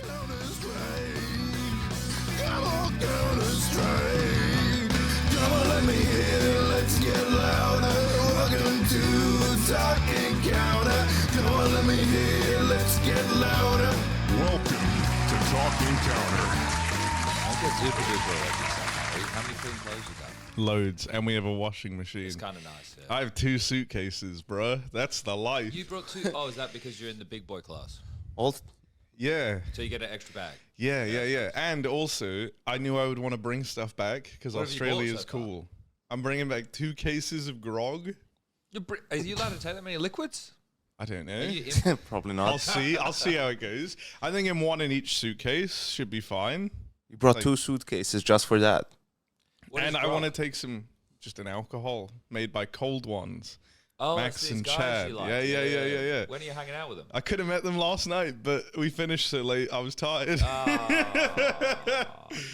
Come on, counter straight. Come on, let me hear. Let's get louder. Welcome to Talk Encounter. Come on, let me hear. Let's get louder. Welcome to Talk Encounter. I get super duper. How many clean clothes you got? Loads, and we have a washing machine. It's kind of nice. Yeah. I have 2 suitcases, bruh. That's the life. You brought 2? Oh, is that because you're in the big boy class? Yeah. So you get an extra bag? Yeah. And also, I knew I would want to bring stuff back because Australia is cool. I'm bringing back 2 cases of grog. Are you allowed to take that many liquids? I don't know. Probably not. I'll see how it goes. I think in 1 in each suitcase should be fine. You brought 2 suitcases just for that. And I want to take just an alcohol made by Cold Ones. Oh, Max and guys Chad. you like. Yeah. When are you hanging out with them? I could have met them last night, but we finished so late. I was tired. Oh,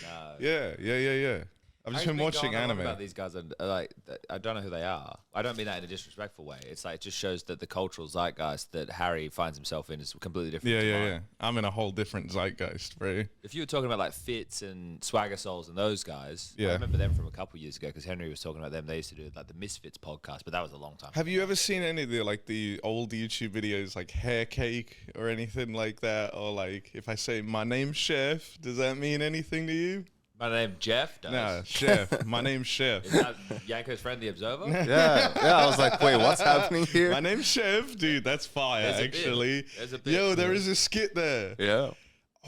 no. Yeah. I've just been watching anime. About these guys, like, I don't know who they are. I don't mean that in a disrespectful way. It's like it just shows that the cultural zeitgeist that Harry finds himself in is completely different. Yeah. I'm in a whole different zeitgeist, bro. If you were talking about like Fitz and Swagger Souls and those guys, yeah. I remember them from a couple of years ago because Henry was talking about them. They used to do like the Misfits podcast, but that was a long time. Have you ever seen any of the old YouTube videos like hair cake or anything like that? Or like if I say my name's Chef, does that mean anything to you? My name's Jeff. Nah, Chef. My name's Chef. Is that Yanko's friend, the Observer? Yeah. I was like, wait, what's happening here? My name's Chef, dude. That's fire, actually. Yo, there is a skit there. Yeah.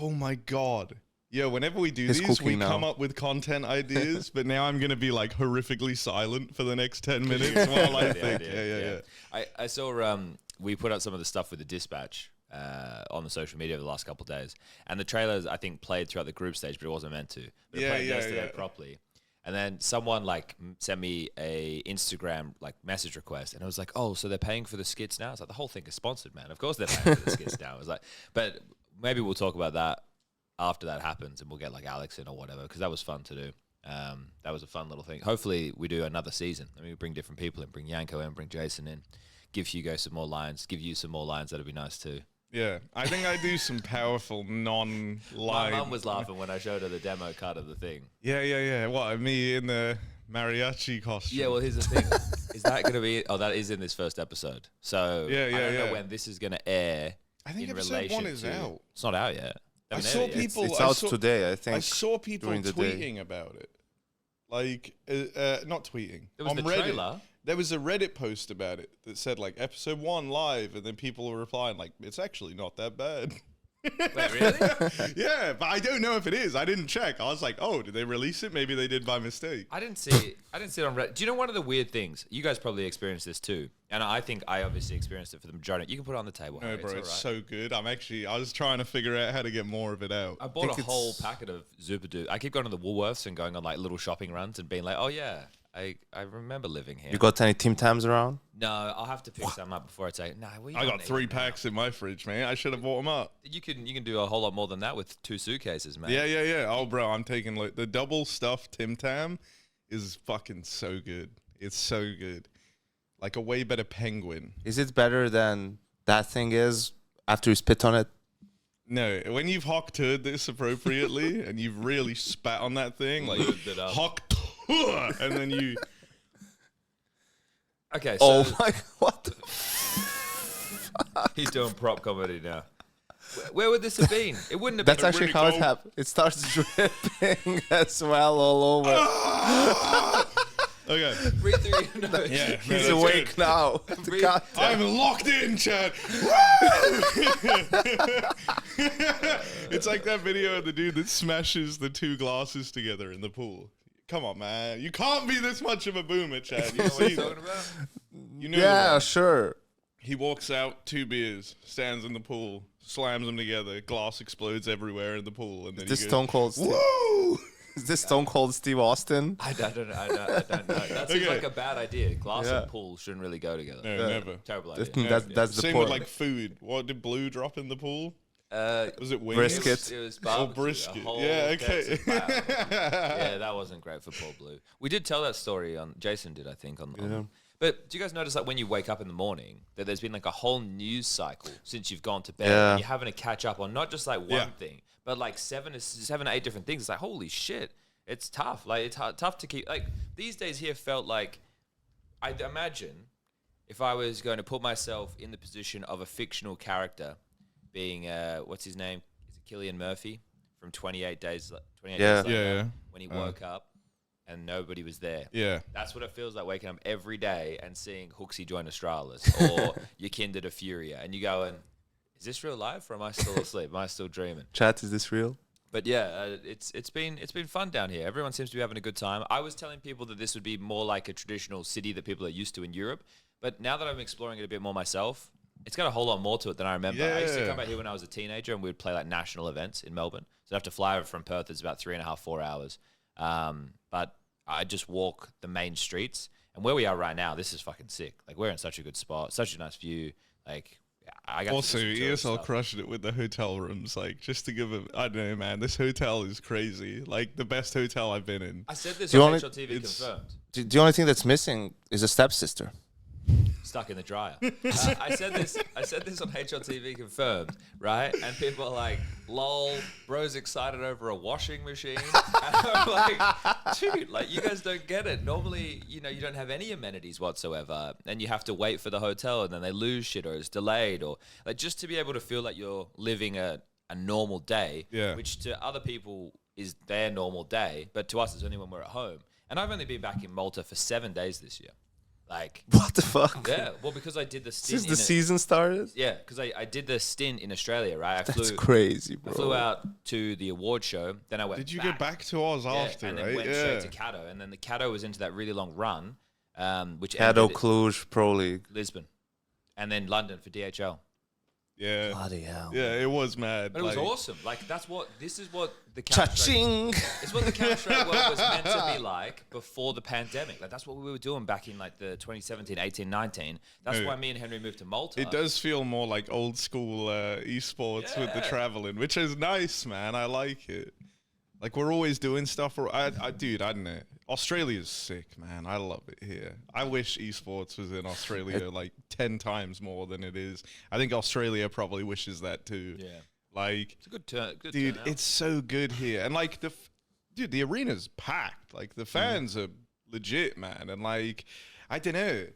Oh my god. Yo, whenever we do these, we come up with content ideas, but now I'm gonna be like horrifically silent for the next 10 minutes while I think. Yeah. I saw we put out some of the stuff with the Dispatch. On the social media over the last couple of days, and the trailers I think played throughout the group stage, but it wasn't meant to. But it played yesterday properly, and then someone like sent me a Instagram like message request, and it was like, oh, so they're paying for the skits now? It's like the whole thing is sponsored, man. Of course they're paying for the skits now. It's like, but maybe we'll talk about that after that happens, and we'll get like Alex in or whatever because that was fun to do. That was a fun little thing. Hopefully we do another season. I mean, we bring different people in, bring Yanko in, bring Jason in, give Hugo some more lines, give you some more lines. That'd be nice too. Yeah, I think I do some powerful non-line. My mum was laughing when I showed her the demo cut of the thing. Yeah. What, me in the mariachi costume? Yeah, well, here's the thing. Is that going to be... Oh, that is in this first episode. So I don't know when this is going to air. I think in episode relation 1 is out. It's not out yet. I saw people... It's out today, I think. I saw people tweeting day. about it. Like, not tweeting. There was on the Reddit. trailer. There was a Reddit post about it that said, like, episode 1 live, and then people were replying, like, it's actually not that bad. Wait, really? Yeah, but I don't know if it is. I didn't check. I was like, oh, did they release it? Maybe they did by mistake. I didn't see it on Reddit. Do you know one of the weird things? You guys probably experienced this too. And I think I obviously experienced it for the majority. You can put it on the table. No, Harry, bro, it's so good. I was trying to figure out how to get more of it out. I bought a whole packet of Zupadoo. I keep going to the Woolworths and going on like little shopping runs and being like, oh yeah, I remember living here. You got any Tim Tams around? No, I'll have to pick some up before I say, I got 3 packs in my fridge, man. I should have bought them up. You can do a whole lot more than that with 2 suitcases, man. Yeah. Oh, bro, I'm taking like the double stuffed Tim Tam is fucking so good. It's so good. Like a way better penguin. Is it better than that thing is after you spit on it? No, when you've hocked this appropriately and you've really spat on that thing, like hocked, and then you. Okay. So Oh my! What? He's doing prop comedy now. Where would this have been? It wouldn't have That's been. actually how it happened. It starts dripping as well all over. Okay. Breathe through your nose. Yeah, He's awake now. I'm locked in, Chad. It's like that video of the dude that smashes the 2 glasses together in the pool. Come on, man. You can't be this much of a boomer, Chad. You know what I'm talking about? You know Yeah, sure. He walks out, 2 beers, stands in the pool, slams them together, glass explodes everywhere in the pool, and then This he goes, Stone Cold Steve. Woo! Is this Stone Cold Steve Austin? I don't know. That seems like a bad idea. Glass and pool shouldn't really go together. No, never. Terrible idea. That's the Same point. with like food. What did Blue drop in the pool? Was it wings? Brisket. It was barbecue, brisket. a whole Yeah, okay. Texas barbecue. Yeah, that wasn't great for poor Blue. We did tell that story on. Jason did, I think, on But do you guys notice, like, when you wake up in the morning, that there's been like a whole news cycle since you've gone to bed, Yeah. and you're having to catch up on not just like one thing, but like 7 or 8 different things. It's like, holy shit, it's tough. Like, it's tough to keep. Like, these days here felt like, I'd imagine if I was going to put myself in the position of a fictional character, being what's his name? Is it Cillian Murphy from 28 Days? 28 Days Later, when he woke up and nobody was there. Yeah. That's what it feels like waking up every day and seeing Hooksy join Australis or your Kinder to Furia, and you going, is this real life or am I still asleep? Am I still dreaming? Chat, is this real? But yeah, it's been fun down here. Everyone seems to be having a good time. I was telling people that this would be more like a traditional city that people are used to in Europe, but now that I'm exploring it a bit more myself, it's got a whole lot more to it than I remember. I used to come out here when I was a teenager and we would play like national events in Melbourne. So I'd have to fly over from Perth. It's about 3.5, 4 hours. But I just walk the main streets. And where we are right now, this is fucking sick. Like, we're in such a good spot, such a nice view. Like, I got Also, to do some tourist ESL stuff. crushed it with the hotel rooms. Like, just to give I don't know, man. This hotel is crazy. Like, the best hotel I've been in. I said this Do you on want HLTV confirmed. The only thing that's missing is a stepsister. Stuck in the dryer. I said this on HLTV confirmed, right? And people are like, "Lol, bro's excited over a washing machine." And I'm like, dude, like, you guys don't get it. Normally, you don't have any amenities whatsoever, and you have to wait for the hotel, and then they lose shit or it's delayed, or like, just to be able to feel like you're living a normal day, which to other people is their normal day, but to us it's only when we're at home. And I've only been back in Malta for 7 days this year. Like, What the fuck? yeah, well, because I did the stint. Since the season started? Yeah, because I did the stint in Australia, right? That's crazy, bro. I flew out to the award show, then I went. Did you get back to Oz after, and right? then went straight to Caddo, and then the Caddo was into that really long run, which Caddo ended Cluj Pro League. Lisbon, and then London for DHL. Yeah. Bloody hell. Yeah, it was mad. But it was like, awesome. Like, this is what the Counter-Strike, Cha-ching! it's what the Counter-Strike world was meant to be like before the pandemic. Like, that's what we were doing back in like the 2017, 18, 19. That's why me and Henry moved to Malta. It does feel more like old school esports with the traveling, which is nice, man. I like it. Like, we're always doing stuff. Dude, I don't know. Australia's sick, man. I love it here. I wish esports was in Australia like 10 times more than it is. I think Australia probably wishes that too. Yeah. Like, It's a good turn. Good dude, turnout. it's so good here. And like the arena's packed. Like, the fans are legit, man. And like, I don't know.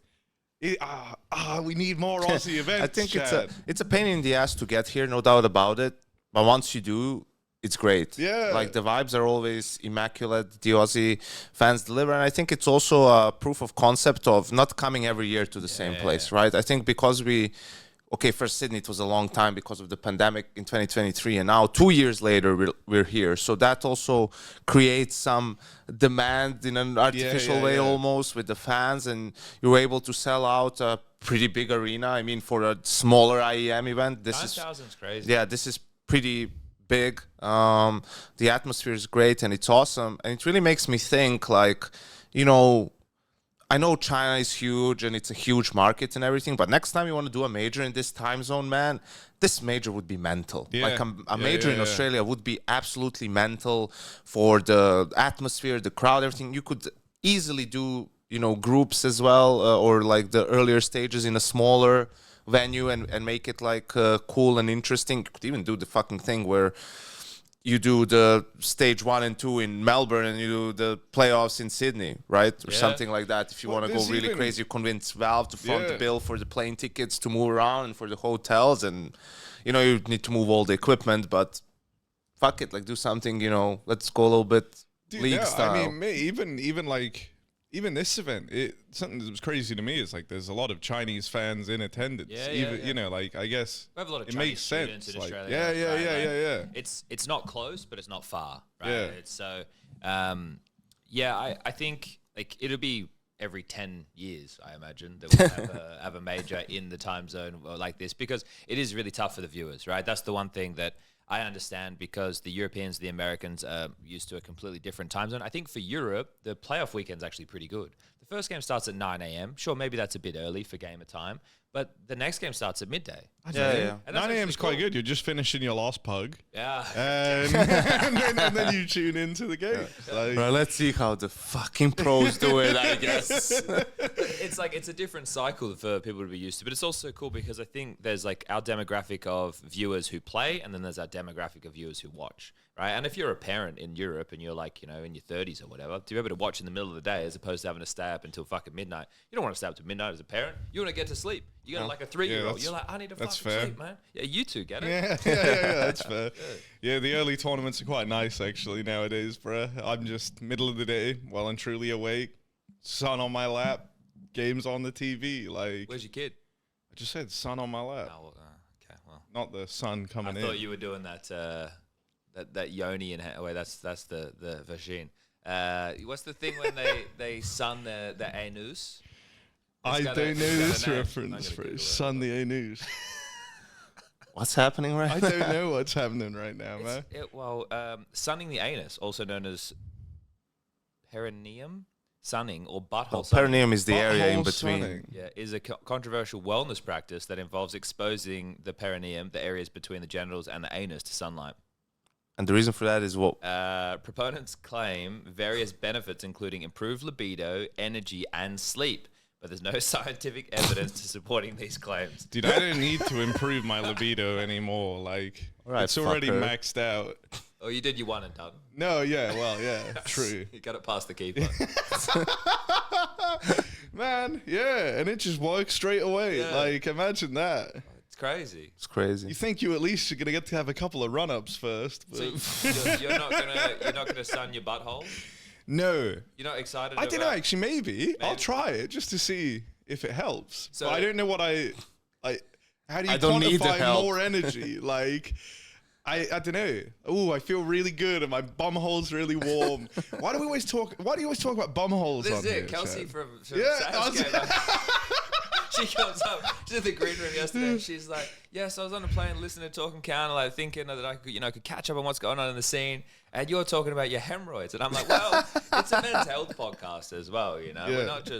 We need more Aussie events. I think Chad. it's a pain in the ass to get here, no doubt about it. But once you do, it's great. Yeah. Like, the vibes are always immaculate. The Aussie fans deliver. And I think it's also a proof of concept of not coming every year to the same place, right? I think because first Sydney, it was a long time because of the pandemic in 2023. And now 2 years later, we're here. So that also creates some demand in an artificial way almost with the fans. And you're able to sell out a pretty big arena. I mean, for a smaller IEM event, this is 9,000 is crazy. Yeah, this is pretty big. The atmosphere is great and it's awesome. And it really makes me think, like, I know China is huge and it's a huge market and everything, but next time you want to do a major in this time zone, man, this major would be mental. Yeah. Like, a major in Australia would be absolutely mental for the atmosphere, the crowd, everything. You could easily do, groups as well, or like the earlier stages in a smaller venue and make it like cool and interesting. You could even do the fucking thing where you do the stage 1 and 2 in Melbourne and you do the playoffs in Sydney, right? Or something like that. If you want to go really crazy, you convince Valve to front the bill for the plane tickets to move around and for the hotels, and you need to move all the equipment, but fuck it, like, do something, let's go a little bit league style. I mean, even this event, something that was crazy to me is like there's a lot of Chinese fans in attendance. Like, I guess We have a lot of it Chinese makes students sense. in Like, Australia. yeah. It's not close, but it's not far, right? Yeah. It's so, I think like it'll be every 10 years, I imagine, that we'll have a major in the time zone like this, because it is really tough for the viewers, right? That's the one thing that I understand, because the Europeans, the Americans are used to a completely different time zone. I think for Europe, the playoff weekend's actually pretty good. The first game starts at 9 a.m. Sure, maybe that's a bit early for gamer time, But the next game starts at midday. Yeah. And that's 9 a.m. is actually quite cool. good. You're just finishing your last pug. Yeah. And then you tune into the game. Like, Right, let's see how the fucking pros do it, I guess. It's like it's a different cycle for people to be used to, but it's also cool because I think there's like our demographic of viewers who play, and then there's our demographic of viewers who watch, right? And if you're a parent in Europe and you're like, you know, in your 30s or whatever, to be able to watch in the middle of the day as opposed to having to stay up until fucking midnight, you don't want to stay up till midnight as a parent. You want to get to sleep. You got like a 3-year-old. You're like, I need to fucking sleep, man. Yeah, you two get it. yeah, that's fair. Yeah, the early tournaments are quite nice actually nowadays, bruh. I'm just middle of the day, well and truly awake, sun on my lap, games on the TV. Like, Where's your kid? I just said sun on my lap, Oh, okay, well. not the sun coming I in. thought you were doing that that yoni and wait, that's the vagine. What's the thing when they sun the anus? I It's got a- don't know it's got a this name. reference, I'm gonna bro. Google it. Sun the anus. What's happening right I now? don't know what's happening right now, man. Sunning the anus, also known as perineum sunning or butthole Oh, sunning. perineum is the area in Butthole between. sunning. Yeah, is a controversial wellness practice that involves exposing the perineum, the areas between the genitals and the anus, to sunlight. And the reason for that is what? Proponents claim various benefits, including improved libido, energy, and sleep. But there's no scientific evidence to supporting these claims. Dude, I don't need to improve my libido anymore. Like, Alright, it's already fucker. maxed out. Oh, you did your one and done. No, yeah, well, yeah, true. You got it past the keeper. Man, yeah, and it just works straight away. Yeah. Like, imagine that. It's crazy. It's crazy. You think you at least are gonna get to have a couple of run-ups first, but So you're not gonna sun your butthole. no. You're not excited. I don't know. about- Actually, maybe I'll try it just to see if it helps. So- But I don't know what I. How do you I don't need the quantify help. more energy? Like, I don't know. Oh, I feel really good, and my bum hole's really warm. Why do you always talk about bum holes This on is here, it. Kelsey Chad? from Yeah, South I was- came up. She comes up. She's in the green room yesterday. And she's like, "Yes, I was on the plane listening to Talking Counter, like thinking that I could catch up on what's going on in the scene. And you're talking about your hemorrhoids." And I'm like, "Well, it's a men's health podcast as well. You know, Yeah.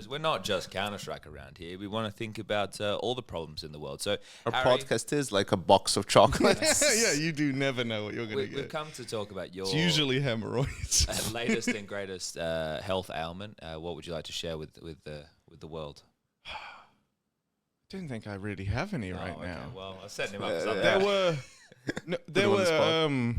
we're not just Counter-Strike around here. We want to think about all the problems in the world." So Our Harry, podcast is like a box of chocolates. Yeah, you do never know what you're gonna we've get. come to talk about your It's usually hemorrhoids. latest and greatest health ailment. What would you like to share with the world? I don't think I really have any right Oh, okay. now. Well, I set him up. for something. There were, there him on the spot. were,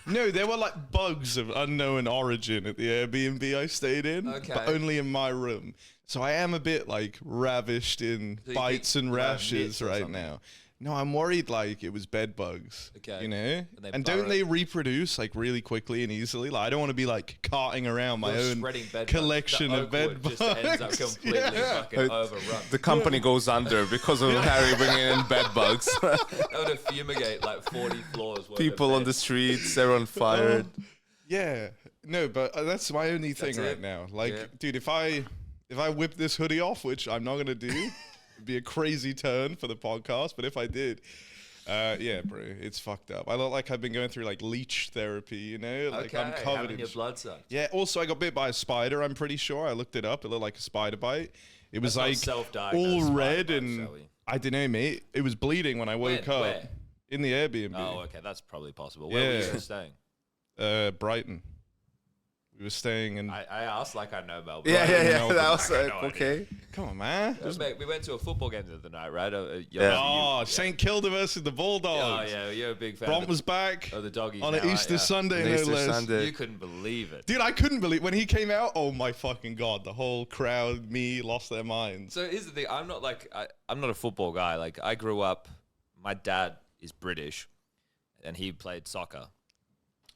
no, there were like bugs of unknown origin at the Airbnb I stayed in, Okay. but only in my room. So I am a bit like ravished in So you bites think and you have rashes nits or right something? now. No, I'm worried like it was bed bugs. Okay. You know? they And burrow- don't they reproduce like really quickly and easily? Like I don't want to be like carting around my You're own spreading bed bugs. collection The of bed Oakwood bugs. just ends up completely Yeah. fucking overrun. The company goes under because of Harry bringing in bed bugs. That would have fumigate like 40 floors. worth People of on the beds. streets, they're on fire. Yeah, no, but that's my only thing That's right it? now. Like, Yeah. dude, if I whip this hoodie off, which I'm not gonna do, it'd be a crazy turn for the podcast. But if I did, yeah, bro, it's fucked up. I look like I've been going through like leech therapy, you know? Like Okay, I'm covered having in. your blood sucked. Yeah. Also, I got bit by a spider. I'm pretty sure. I looked it up. It looked like a spider bite. It was That's not like self-diagnosed all spider red bite, and shall we? I don't know, mate. It was bleeding when I woke When? up Where? in the Airbnb. Oh, okay, that's probably possible. Where were Yeah. you staying? Brighton. We were staying in. I asked like I know Melbourne. Yeah, yeah, yeah. Melbourne. That was I like, got no okay. Come on, man. Mate, we went to a football game the other night, right? Oh, St Kilda versus the Oh, Bulldogs. yeah, you're a big fan. Bront of was back the doggies on now, an right? Easter Yeah. Sunday, On no Easter less. Sunday. You couldn't believe it. Dude, I couldn't believe when he came out. Oh my fucking god! The whole crowd, me, lost their minds. So here's the thing. I'm not a football guy. Like I grew up, my dad is British, and he played soccer.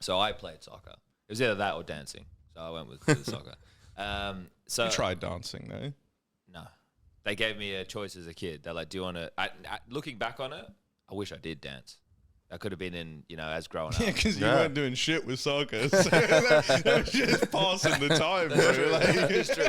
So I played soccer. It was either that or dancing. So I went with the soccer. So You tried dancing though. No, they gave me a choice as a kid. They're like, "Do you want to?" Looking back on it, I wish I did dance. I could have been in, as growing up. Yeah, because you Yeah. weren't doing shit with soccer. So that was just passing the time, bro. Like, It's true.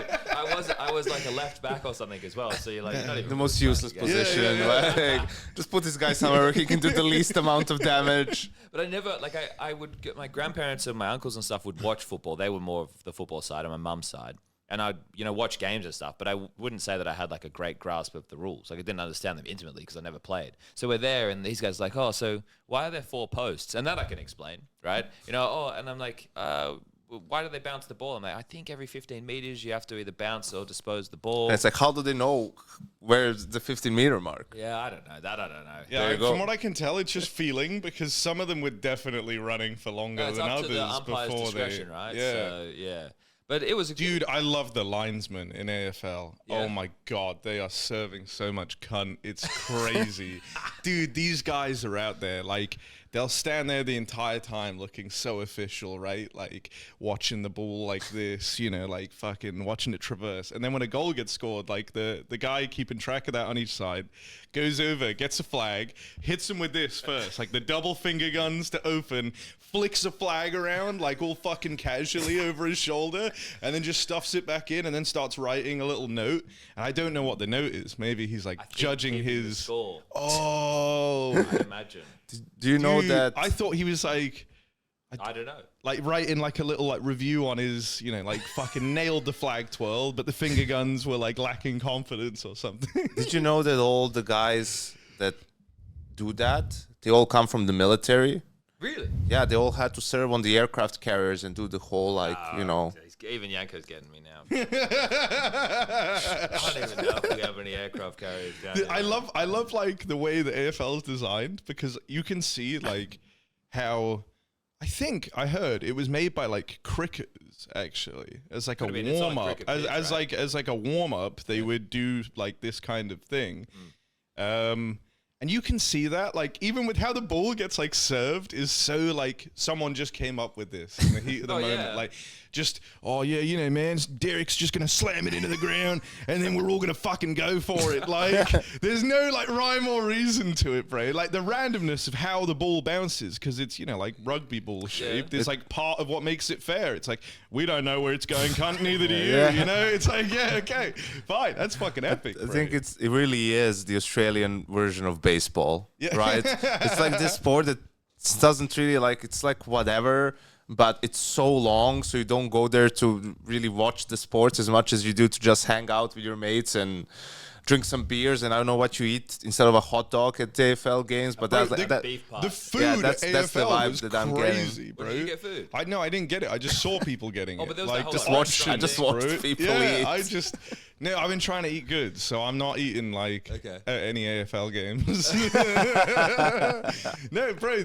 I was like a left back or something as well. So you're like, you're not even The most good useless back, I guess. position. Like, just put this guy somewhere where he can do the least amount of damage. But I never I would get my grandparents and my uncles and stuff would watch football. They were more of the football side on my mum's side. and I'd watch games and stuff, but I wouldn't say that I had like a great grasp of the rules. Like I didn't understand them intimately because I never played. So we're there, and these guys are like, oh, so why are there 4 posts? And that I can explain, right? And I'm like, why do they bounce the ball? I'm like, I think every 15 meters you have to either bounce or dispose the ball. And it's like, how do they know where's the 15-meter mark? Yeah, I don't know. That I don't know. Yeah, from what I can tell, it's just feeling, because some of them were definitely running for longer It's than up others to the umpire's before discretion, they. right? Yeah. So, yeah. But it was a Dude, I love the linesmen in AFL. Yeah. Oh my God, they are serving so much cunt. It's crazy. Dude, these guys are out there. Like, they'll stand there the entire time looking so official, right? Like, watching the ball like this, like fucking watching it traverse. And then when a goal gets scored, like the guy keeping track of that on each side goes over, gets a flag, hits him with this first, like the double finger guns to open, flicks a flag around like all fucking casually over his shoulder, and then just stuffs it back in and then starts writing a little note. And I don't know what the note is. Maybe he's like judging his score. Oh, I imagine. Do you know that? I thought he was like, I don't know. like writing like a little like review on his, like fucking nailed the flag twirl, but the finger guns were like lacking confidence or something. Did you know that all the guys that do that, they all come from the military? Really? Yeah, they all had to serve on the aircraft carriers and do the whole Even Yanko's getting me now. I don't even know if we have any aircraft carriers down here. I love like the way the AFL is designed, because you can see like how, I think I heard it was made by like cricketers actually, as like a warm up, as like a warm up. They would do like this kind of thing. And you can see that, like, even with how the ball gets, like, served is so, like, someone just came up with this in the heat of the moment. Yeah. Like, just, oh, yeah, man, Derek's just going to slam it into the ground, and then we're all going to fucking go for it. Like, there's no, like, rhyme or reason to it, bro. Like, the randomness of how the ball bounces, because it's, like, rugby ball shaped, is, like, part of what makes it fair. It's like, we don't know where it's going, cunt, neither do you, It's like, yeah, okay, fine, that's fucking epic, I bro. think it really is the Australian version of baseball, right? It's like this sport that doesn't really like, it's like whatever, but it's so long, so you don't go there to really watch the sports as much as you do to just hang out with your mates and drink some beers. And I don't know what you eat instead of a hot dog at the AFL games, but that's like beef pie. The food at that's the AFL vibe was that I'm crazy, getting. bro. Did you get food? I didn't get it. I just saw people getting it. but there was like that just whole watching. I just watched bro. people yeah, eat. No, I've been trying to eat good, so I'm not eating like any AFL games. No, bro.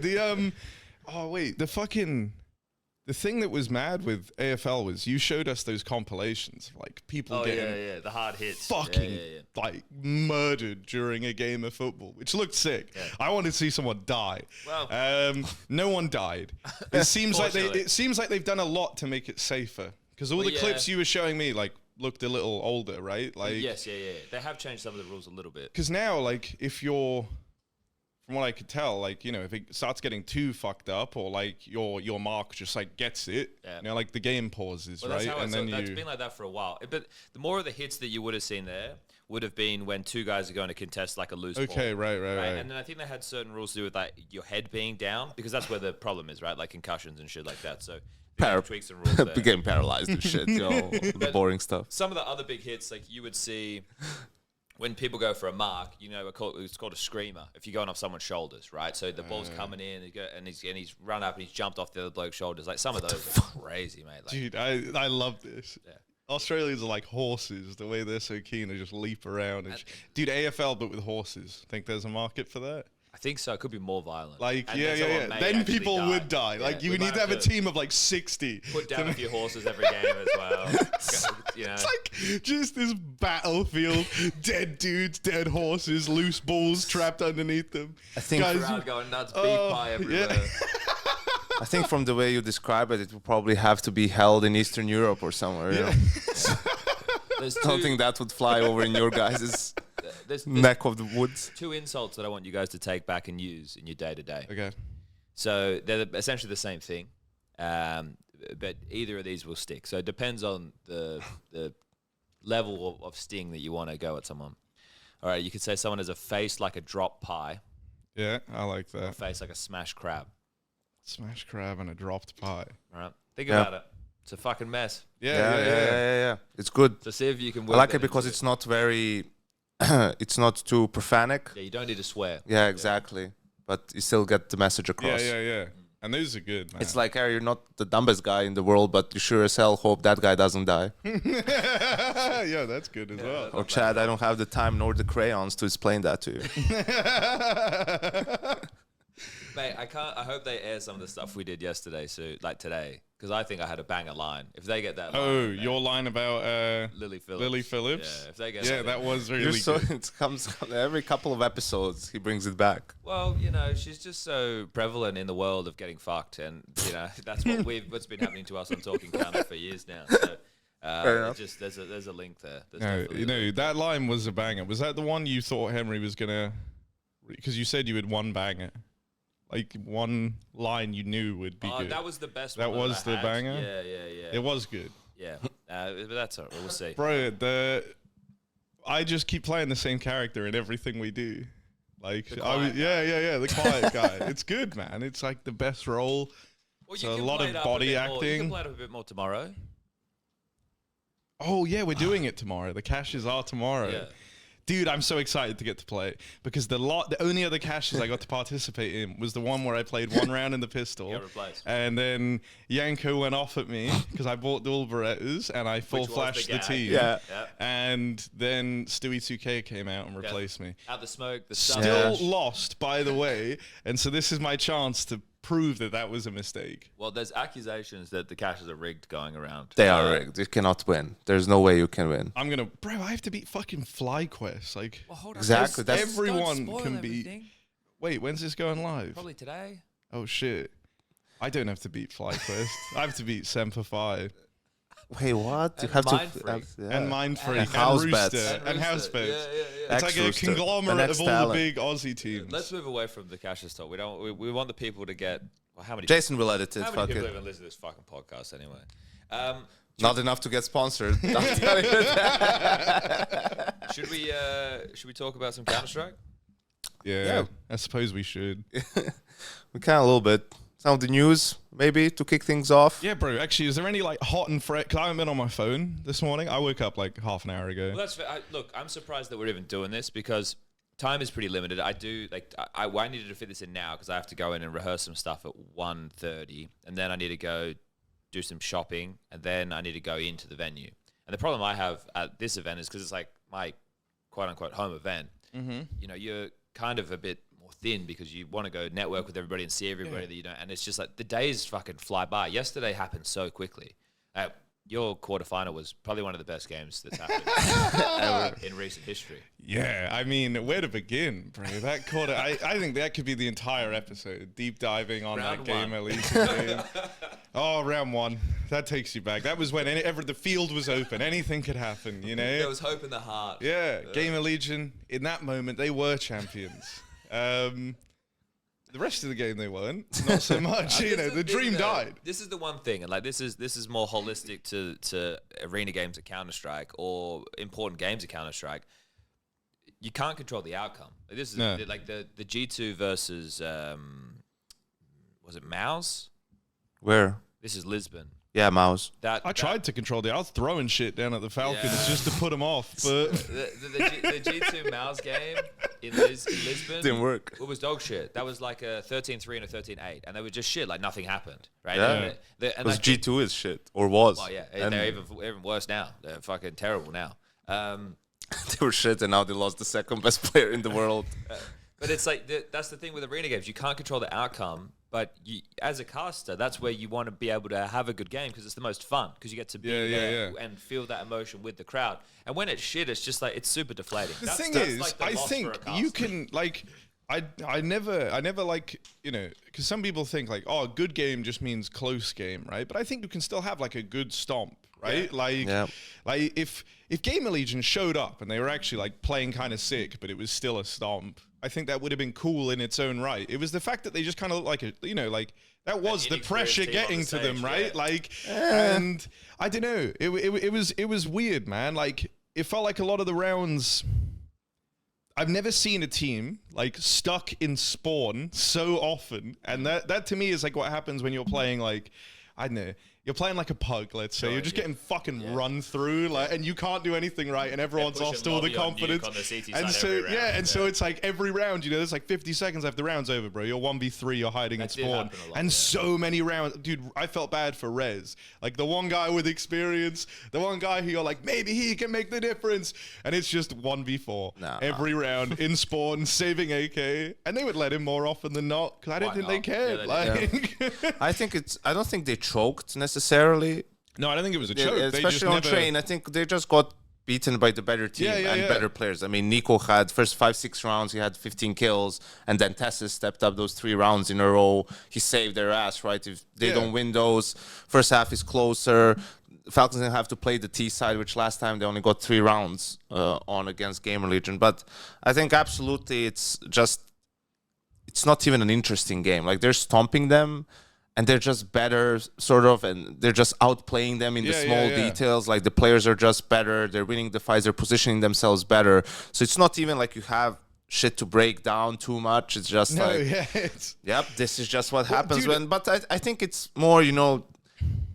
The thing that was mad with AFL was you showed us those compilations of like people getting the hard hits. fucking like murdered during a game of football, which looked sick. Yeah. I wanted to see someone die. Well, no one died. It seems like they've done a lot to make it safer, because all the clips you were showing me like looked a little older, right? Like yes, they have changed some of the rules a little bit. because now, like, if you're, from what I could tell, like, if it starts getting too fucked up, or like your mark just like gets it, like the game pauses, Well, right? that's been like that for a while. But the more of the hits that you would have seen there would have been when two guys are going to contest like a loose ball. Okay, right. And then I think they had certain rules to do with like your head being down, because that's where the problem is, right? Like concussions and shit like that. So tweaks and rules there. Getting paralyzed and shit, the boring stuff. Some of the other big hits, like you would see when people go for a mark, it's called a screamer. If you're going off someone's shoulders, right? So the ball's coming in, and he's run up and he's jumped off the other bloke's shoulders. Like some of those are crazy, mate. Like, Dude, I love this. Yeah. Australians are like horses, the way they're so keen to just leap around. Dude, AFL, but with horses. Think there's a market for that? I think so. It could be more violent. Like, And yeah. someone may Then actually people would die. Yeah, Like, you we would need might to have a team of like 60. Put down a few horses every game as well. It's like just this battlefield, dead dudes, dead horses, loose balls trapped underneath them. I think Crowd going nuts, beef pie everywhere. I think from the way you describe it, it will probably have to be held in Eastern Europe or somewhere. There's Don't think that would fly over in your guys' there's neck of the woods. two insults that I want you guys to take back and use in your day-to-day. Okay. So they're essentially the same thing, but either of these will stick. So it depends on the level of sting that you want to go at someone. All right, you could say someone has a face like a drop pie, Yeah, I like a that. face like a smashed crab. Smash crab and a dropped pie. All right, think about it. It's a fucking mess. Yeah. It's good. So see if you can. I Work like that it because into it's not very, it's not too profanic. Yeah, you don't need to swear. Yeah, exactly. But you still get the message across. Yeah. And those are good, man. It's like, Harry, you're not the dumbest guy in the world, but you sure as hell hope that guy doesn't die. yeah, that's good as well. Or Chad, I don't have the time nor the crayons to explain that to you. Mate, I hope they air some of the stuff we did yesterday, so like today, because I think I had a banger line. If they get that line, Oh, your line about Lily Phillips. Lily Phillips? Yeah, if they get that was really You're so, good. it comes every couple of episodes, he brings it back. Well, she's just so prevalent in the world of getting fucked, and that's what's been happening to us on Talking Counter for years now. So, just there's a link there. There's That line was a banger. Was that the one you thought Henry was gonna? Because you said you had one banger, like one line you knew would be good. That was the best. That one was I the had. banger. Yeah. It was good. Yeah, but that's all right. We'll see. Bro, I just keep playing the same character in everything we do. Like, the quiet guy. It's good, man. It's like the best role. Well, So a lot of body acting. You can play it up a bit more tomorrow. Oh yeah, we're doing it tomorrow. The caches are tomorrow. Yeah. Dude, I'm so excited to get to play it because the only other caches I got to participate in was the one where I played one round in the pistol, and then Yanko went off at me because I bought dual Berettas and I full flashed the team. Yeah. And then Stewie 2K came out and replaced me. Out the smoke, the Still lost, by the way, and so this is my chance to prove that was a mistake. Well, there's accusations that the caches are rigged going around. They are rigged. You cannot win. There's no way you can win. I have to beat fucking FlyQuest. Like, Well, hold on. Exactly. That's everyone Don't spoil can beat. everything. Wait, when's this going live? Probably today. Oh shit. I don't have to beat FlyQuest. I have to beat Semper Fi Wait, what? You And have Mind to Freak. and Mind Freak and House Rooster Bets. and House Bets. Yeah. It's like a Ex-Rooster. conglomerate An of all ex-talent. the big Aussie teams. Let's move away from the caches talk. We want the people to get. Well, how many? Jason will edit it. How many Fuck people it. even listen to this fucking podcast anyway? Not enough to get sponsored. Should we talk about some Counter Strike? Yeah, I suppose we should. We can a little bit. Some of the news, maybe, to kick things off. Yeah, bro. Actually, is there any like hot and fresh? Because I haven't been on my phone this morning. I woke up like half an hour ago. Well, that's fair. Look, I'm surprised that we're even doing this because time is pretty limited. I needed to fit this in now because I have to go in and rehearse some stuff at 1:30, and then I need to go do some shopping, and then I need to go into the venue. And the problem I have at this event is because it's like my quote-unquote home event. Mm-hmm. You're kind of a bit more thin because you want to go network with everybody and see everybody that you know. And it's just like the days fucking fly by. Yesterday happened so quickly. Your quarterfinal was probably one of the best games that's happened in recent history. Yeah, I mean, where to begin, bro? That quarter, I think that could be the entire episode, deep diving on Round that game, one. at least. Game. Oh, round one. That takes you back. That was when the field was open. Anything could happen, you know? There was hope in the heart. Yeah, Game of Legion, in that moment, they were champions. The rest of the game, they weren't. Not so much, the dream died. This is the one thing, and like this is more holistic to arena games of Counter-Strike or important games of Counter-Strike. You can't control the outcome. Like this is like the G2 versus was it m0nesy? Where? This is Lisbon. Yeah, mouse. I tried to control I was throwing shit down at the Falcons just to put them off, but the G2 m0nesy game in Lisbon Didn't work. It was dog shit. That was like a 13-3 and a 13-8, and they were just shit. Like nothing happened, right? Yeah. Because G2 is shit, or was. Oh yeah, And they're even worse now. They're fucking terrible now. they were shit, and now they lost the second best player in the world. But it's like that's the thing with arena games. You can't control the outcome, but as a caster, that's where you want to be able to have a good game because it's the most fun because you get to be there and feel that emotion with the crowd. And when it's shit, it's just like it's super deflating. The thing is, I think you can like. I never like, because some people think like, oh, a good game just means close game, right? But I think you can still have like a good stomp, right? Yeah. Like if Game of Legion showed up and they were actually like playing kind of sick, but it was still a stomp, I think that would have been cool in its own right. It was the fact that they just kind of looked like like that was the pressure getting to them, right? Yeah. Like, and I don't know, it was weird, man. Like it felt like a lot of the rounds. I've never seen a team like stuck in spawn so often, and that to me is like what happens when you're playing like, I don't know, you're playing like a pug, let's say. Sure, You're just getting fucking run through, like, and you can't do anything right, and everyone's lost all the confidence. And so, so it's like every round, you know, there's like 50 seconds after the round's over, bro. You're 1v3, you're hiding in spawn. And so many rounds. Dude, I felt bad for Rez. Like, the one guy with experience, the one guy who you're like, maybe he can make the difference. And it's just 1v4 every round in spawn, saving AK. And they would let him more often than not, because I didn't think they cared. I don't think they choked necessarily. No, I don't think it was a choke. Especially on train. I think they just got beaten by the better team and better players. I mean, Nico had first 5-6 rounds, he had 15 kills, and then Tessus stepped up those 3 rounds in a row. He saved their ass, right? If they don't win those, first half is closer. Falcons didn't have to play the T side, which last time they only got 3 rounds on against Gamer Legion. But I think absolutely it's not even an interesting game. Like, they're stomping them, and they're just better, sort of, and they're just outplaying them in the small details. Like, the players are just better. They're winning the fights. They're positioning themselves better. So it's not even like you have shit to break down too much. It's just this is just what happens when. But I think it's more, you know,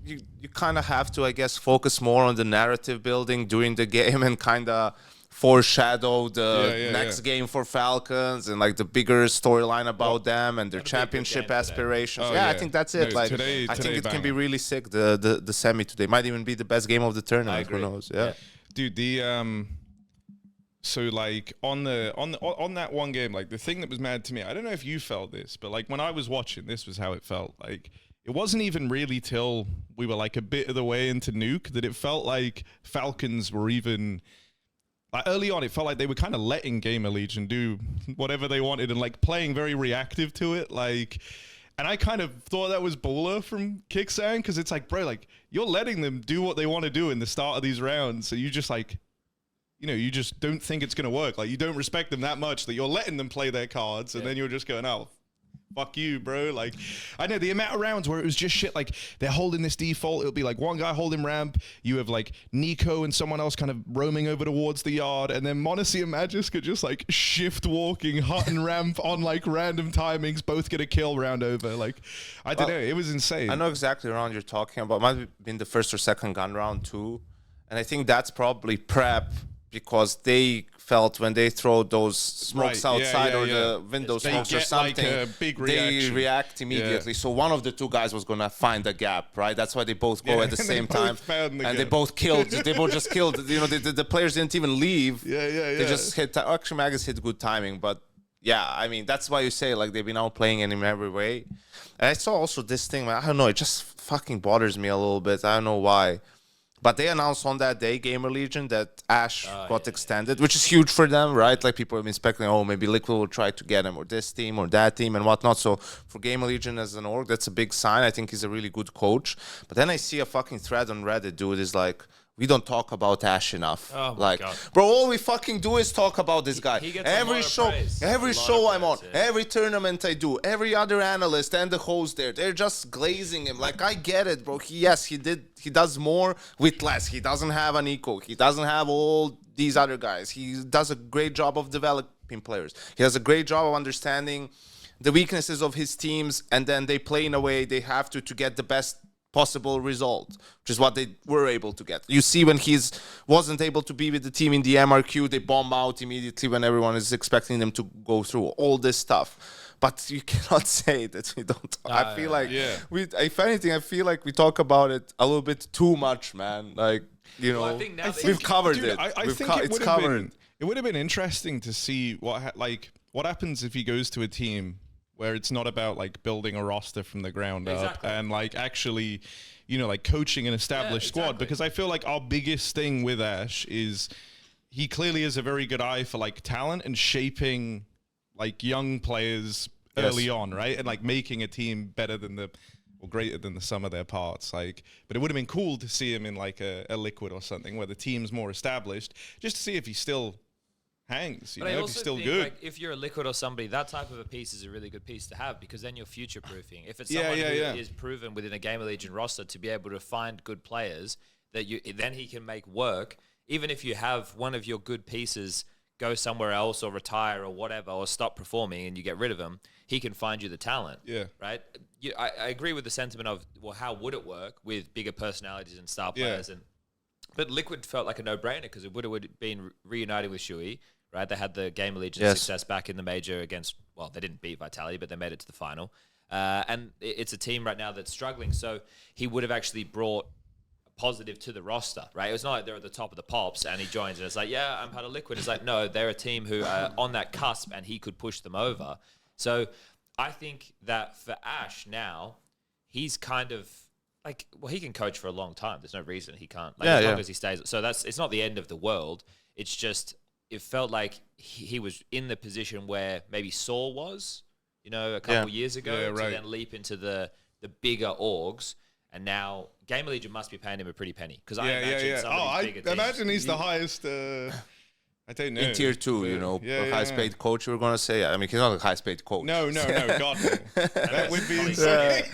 you kind of have to, I guess, focus more on the narrative building during the game and kind of foreshadow the next game for Falcons and like the bigger storyline about them and their championship aspirations. I think that's it. Like, I think it can be really sick. The semi today might even be the best game of the tournament. Who knows? Dude. The so like on that one game, like the thing that was mad to me, I don't know if you felt this, but like when I was watching, this was how it felt. Like, it wasn't even really till we were like a bit of the way into Nuke that it felt like Falcons were even. Like, early on, it felt like they were kind of letting Gamer Legion do whatever they wanted and like playing very reactive to it. Like, and I kind of thought that was baller from Kicksang, because it's like, bro, like, you're letting them do what they want to do in the start of these rounds. So you just like, you know, you just don't think it's going to work. Like, you don't respect them that much that you're letting them play their cards, and then you're just going, oh, fuck you, bro. Like, I know the amount of rounds where it was just shit, like, they're holding this default. It'll be like one guy holding ramp. You have like Nico and someone else kind of roaming over towards the yard, and then m0nesy and Magisk are just like shift walking hut and ramp on like random timings, both get a kill round over. Like, I don't know, it was insane. I know exactly the round you're talking about. Might have been the first or second gun round too, and I think that's probably prep, because they felt when they throw those smokes outside or the window smokes or something, like a big they react immediately. So one of the 2 guys was gonna find a gap, right? That's why they both go at the same time, and they both killed. They both just killed. You know, the players didn't even leave. They just hit. Actually, Magus hit good timing, but yeah, I mean, that's why you say like they've been outplaying him in every way. And I saw also this thing, man. I don't know. It just fucking bothers me a little bit. I don't know why. But they announced on that day, Gamer Legion, that Ash got extended, which is huge for them, right? Like, people have been speculating, oh, maybe Liquid will try to get him, or this team, or that team, and whatnot. So for Gamer Legion as an org, that's a big sign. I think he's a really good coach. But then I see a fucking thread on Reddit, dude, is like, we don't talk about Ash enough. Oh my like, God. Bro, all we fucking do is talk about this guy. He gets every show I'm on, every tournament I do, every other analyst and the host there, they're just glazing him. Like, I get it, bro. He does more with less. He doesn't have an eco. He doesn't have all these other guys. He does a great job of developing players. He does a great job of understanding the weaknesses of his teams, and then they play in a way they have to get the best possible result, which is what they were able to get. You see, when wasn't able to be with the team in the MRQ, they bomb out immediately when everyone is expecting them to go through all this stuff. But you cannot say that we don't. I feel like if anything, I feel like we talk about it a little bit too much, man. Like, you know, we've covered it. I think it would have been interesting to see what happens if he goes to a team where it's not about like building a roster from the ground up and like actually, you know, like coaching an established squad. Because I feel like our biggest thing with Ash is he clearly has a very good eye for like talent and shaping like young players early on, right? And like making a team better than greater than the sum of their parts. Like, but it would have been cool to see him in like a Liquid or something where the team's more established, just to see if he still hangs, you know, if he's still good. Like, if you're a Liquid or somebody, that type of a piece is a really good piece to have, because then you're future proofing. If it's someone who is proven within a Gamer Legion roster to be able to find good players that then he can make work, even if you have one of your good pieces go somewhere else or retire or whatever or stop performing and you get rid of him, he can find you the talent. Yeah. Right? I agree with the sentiment of, well, how would it work with bigger personalities and star players? But Liquid felt like a no-brainer because it would have been reuniting with Shui, right? They had the Game Allegiance success back in the major against, well, they didn't beat Vitality, but they made it to the final. And it's a team right now that's struggling. So he would have actually brought positive to the roster, right? It was not like they're at the top of the pops and he joins and it's like, yeah, I'm part of Liquid. It's like, no, they're a team who are on that cusp and he could push them over. So I think that for Ash now, he's kind of like, well, he can coach for a long time. There's no reason he can't. Like, as long as he stays. So it's not the end of the world. It's just, it felt like he was in the position where maybe Saul was, you know, a couple years ago to then leap into the bigger orgs. And now Game Allegiant must be paying him a pretty penny. Because I imagine some of these bigger teams. Imagine he's the highest... I don't know. In tier 2, you know, highest paid coach, we're going to say. I mean, he's not a highest paid coach. No, God, no. That would be insane.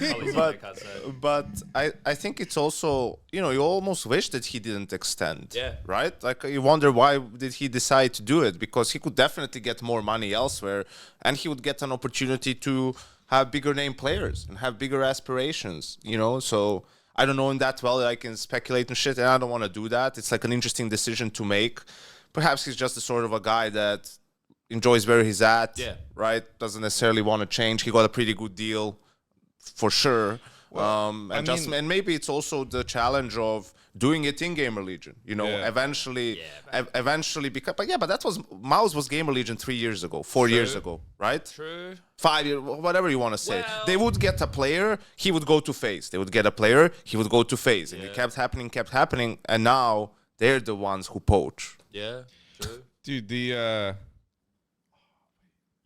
But I think it's also, you know, you almost wish that he didn't extend. Yeah. Right? Like, you wonder why did he decide to do it? Because he could definitely get more money elsewhere and he would get an opportunity to have bigger name players and have bigger aspirations, you know? So I don't know him that well. I can speculate and shit, and I don't want to do that. It's like an interesting decision to make. Perhaps he's just the sort of a guy that enjoys where he's at, right? Doesn't necessarily want to change. He got a pretty good deal, for sure. Well, and maybe it's also the challenge of doing it in Gamer Legion. You know, eventually, because. But that was Mouse was Gamer Legion 3 years ago, 4 years ago, right? True. 5 years, whatever you want to say. Well, they would get a player, he would go to FaZe. They would get a player, he would go to FaZe, and it kept happening, and now they're the ones who poach. Yeah, true. Dude,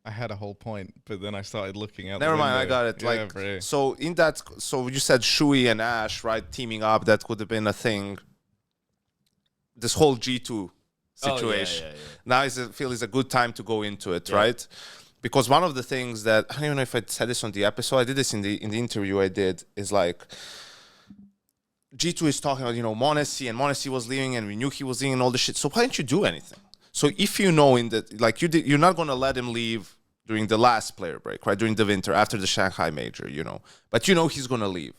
I had a whole point, but then I started looking out. Never the mind, window. I got it. Yeah, Like, bro. so you said Shui and Ash, right, teaming up. That could have been a thing. This whole G2 situation. Now I feel is a good time to go into it, right? Because one of the things that I don't even know if I said this on the episode. I did this in the interview I did. Is like, G2 is talking about, you know, m0nesy, and m0nesy was leaving, and we knew he was leaving and all this shit. So why didn't you do anything? So if you know you're not going to let him leave during the last player break, right? During the winter, after the Shanghai major, you know. But you know he's going to leave.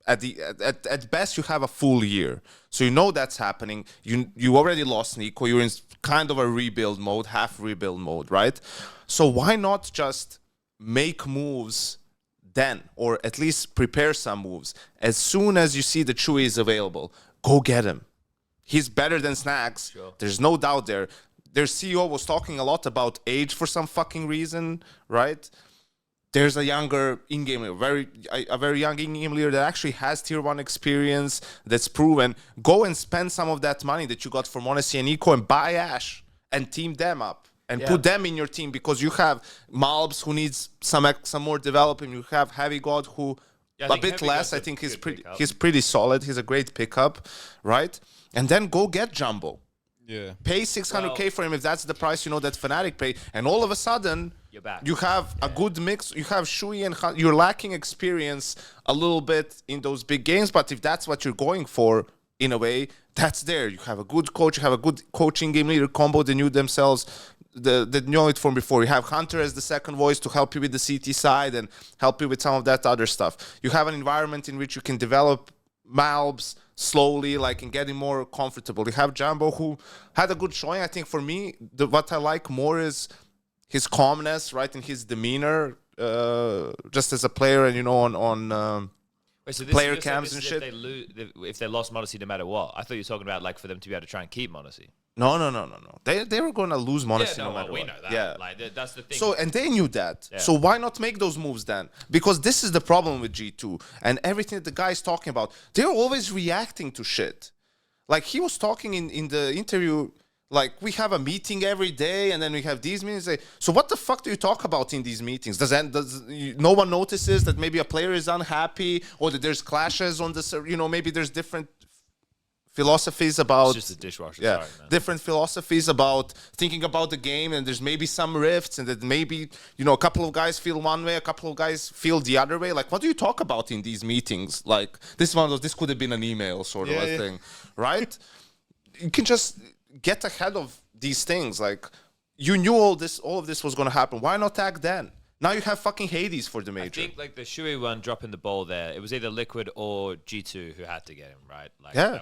At best, you have a full year. So you know that's happening. You already lost Nico. You're in kind of a rebuild mode, half rebuild mode, right? So why not just make moves then, or at least prepare some moves? As soon as you see the Chewy is available, go get him. He's better than Snacks. Sure. There's no doubt there. Their CEO was talking a lot about age for some fucking reason, right? There's a younger in-game leader, a very young in-game leader that actually has tier 1 experience, that's proven. Go and spend some of that money that you got from m0nesy and Eco and buy Ash and team them up. And put them in your team, because you have Malbs who needs some more development. You have Heavy God who a bit less. I think he's pretty solid. He's a great pickup, right? And then go get Jumbo. Yeah. Pay $600K for him if that's the price, you know, that Fnatic pay. And all of a sudden, you're back. You have a good mix. You have Shui and you're lacking experience a little bit in those big games. But if that's what you're going for, in a way, that's there. You have a good coach. You have a good coaching game leader combo. They knew themselves. They know it from before. You have Hunter as the second voice to help you with the CT side and help you with some of that other stuff. You have an environment in which you can develop Malbs slowly, like, and getting more comfortable. You have Jumbo, who had a good showing. I think for me, what I like more is his calmness, right, and his demeanor, just as a player, and, you know, on Wait, so player cams and shit. If they lost m0nesy no matter what. I thought you were talking about, like, for them to be able to try and keep m0nesy. No. They were going to lose m0nesy no matter what. We know that. Yeah. Like, that's the thing. So, and they knew that. Yeah. So why not make those moves then? Because this is the problem with G2 and everything that the guy is talking about. They're always reacting to shit. Like, he was talking in the interview, like, we have a meeting every day and then we have these meetings. So what the fuck do you talk about in these meetings? No one notices that maybe a player is unhappy, or that there's clashes on the, you know, maybe there's different philosophies about, it's just a dishwasher. Sorry, man. Different philosophies about thinking about the game, and there's maybe some rifts, and that maybe, you know, a couple of guys feel one way, a couple of guys feel the other way. Like, what do you talk about in these meetings? Like, this could have been an email sort of thing, right? You can just get ahead of these things. Like, you knew all of this was going to happen. Why not tag then? Now you have fucking Hades for the major. I think like the Shui one dropping the ball there, it was either Liquid or G2 who had to get him, right? Like, Yeah.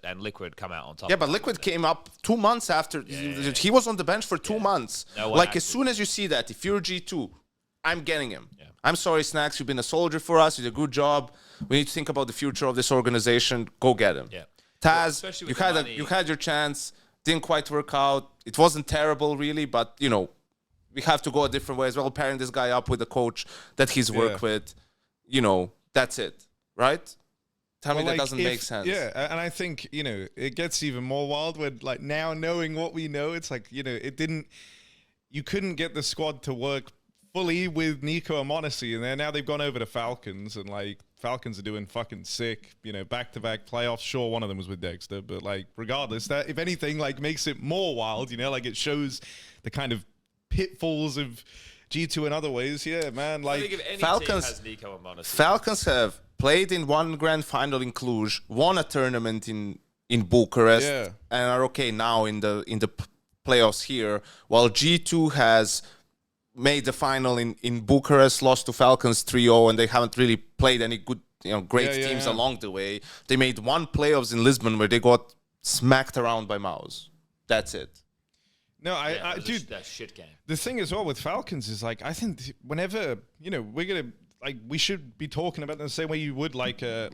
And Liquid come out on top. Yeah, of but that. Liquid came up 2 months after. He was on the bench for 2 months. No one Like, as acted. soon as you see that, if you're G2, I'm getting him. Yeah. I'm sorry, Snacks, you've been a soldier for us. You did a good job. We need to think about the future of this organization. Go get him. Yeah. Taz, especially you with the money. you had your chance. Didn't quite work out. It wasn't terrible, really, but, you know, we have to go a different way as well. Pairing this guy up with a coach that he's worked with, you know, that's it, right? Tell me that doesn't make sense. Yeah, and I think, you know, it gets even more wild when, like, now knowing what we know, it's like, you know, you couldn't get the squad to work fully with Nico and m0nesy, and now they've gone over to Falcons, and, like, Falcons are doing fucking sick, you know, back-to-back playoffs. Sure, one of them was with Dexter, but, like, regardless, that, if anything, like, makes it more wild, you know, like, it shows the kind of pitfalls of G2 in other ways. Yeah, man, like, I think if any Falcons- team has Nico and m0nesy, Falcons have played in one grand final in Cluj, won a tournament in Bucharest, Yeah. and are okay now in the playoffs here, while G2 has made the final in Bucharest, lost to Falcons 3-0, and they haven't really played any good, you know, great teams along the way. They made one playoffs in Lisbon where they got smacked around by Mouse. That's it. no, yeah, it was dude, that shit game. the thing as well with Falcons is, like, I think whenever, you know, we're gonna, like, we should be talking about them the same way you would like a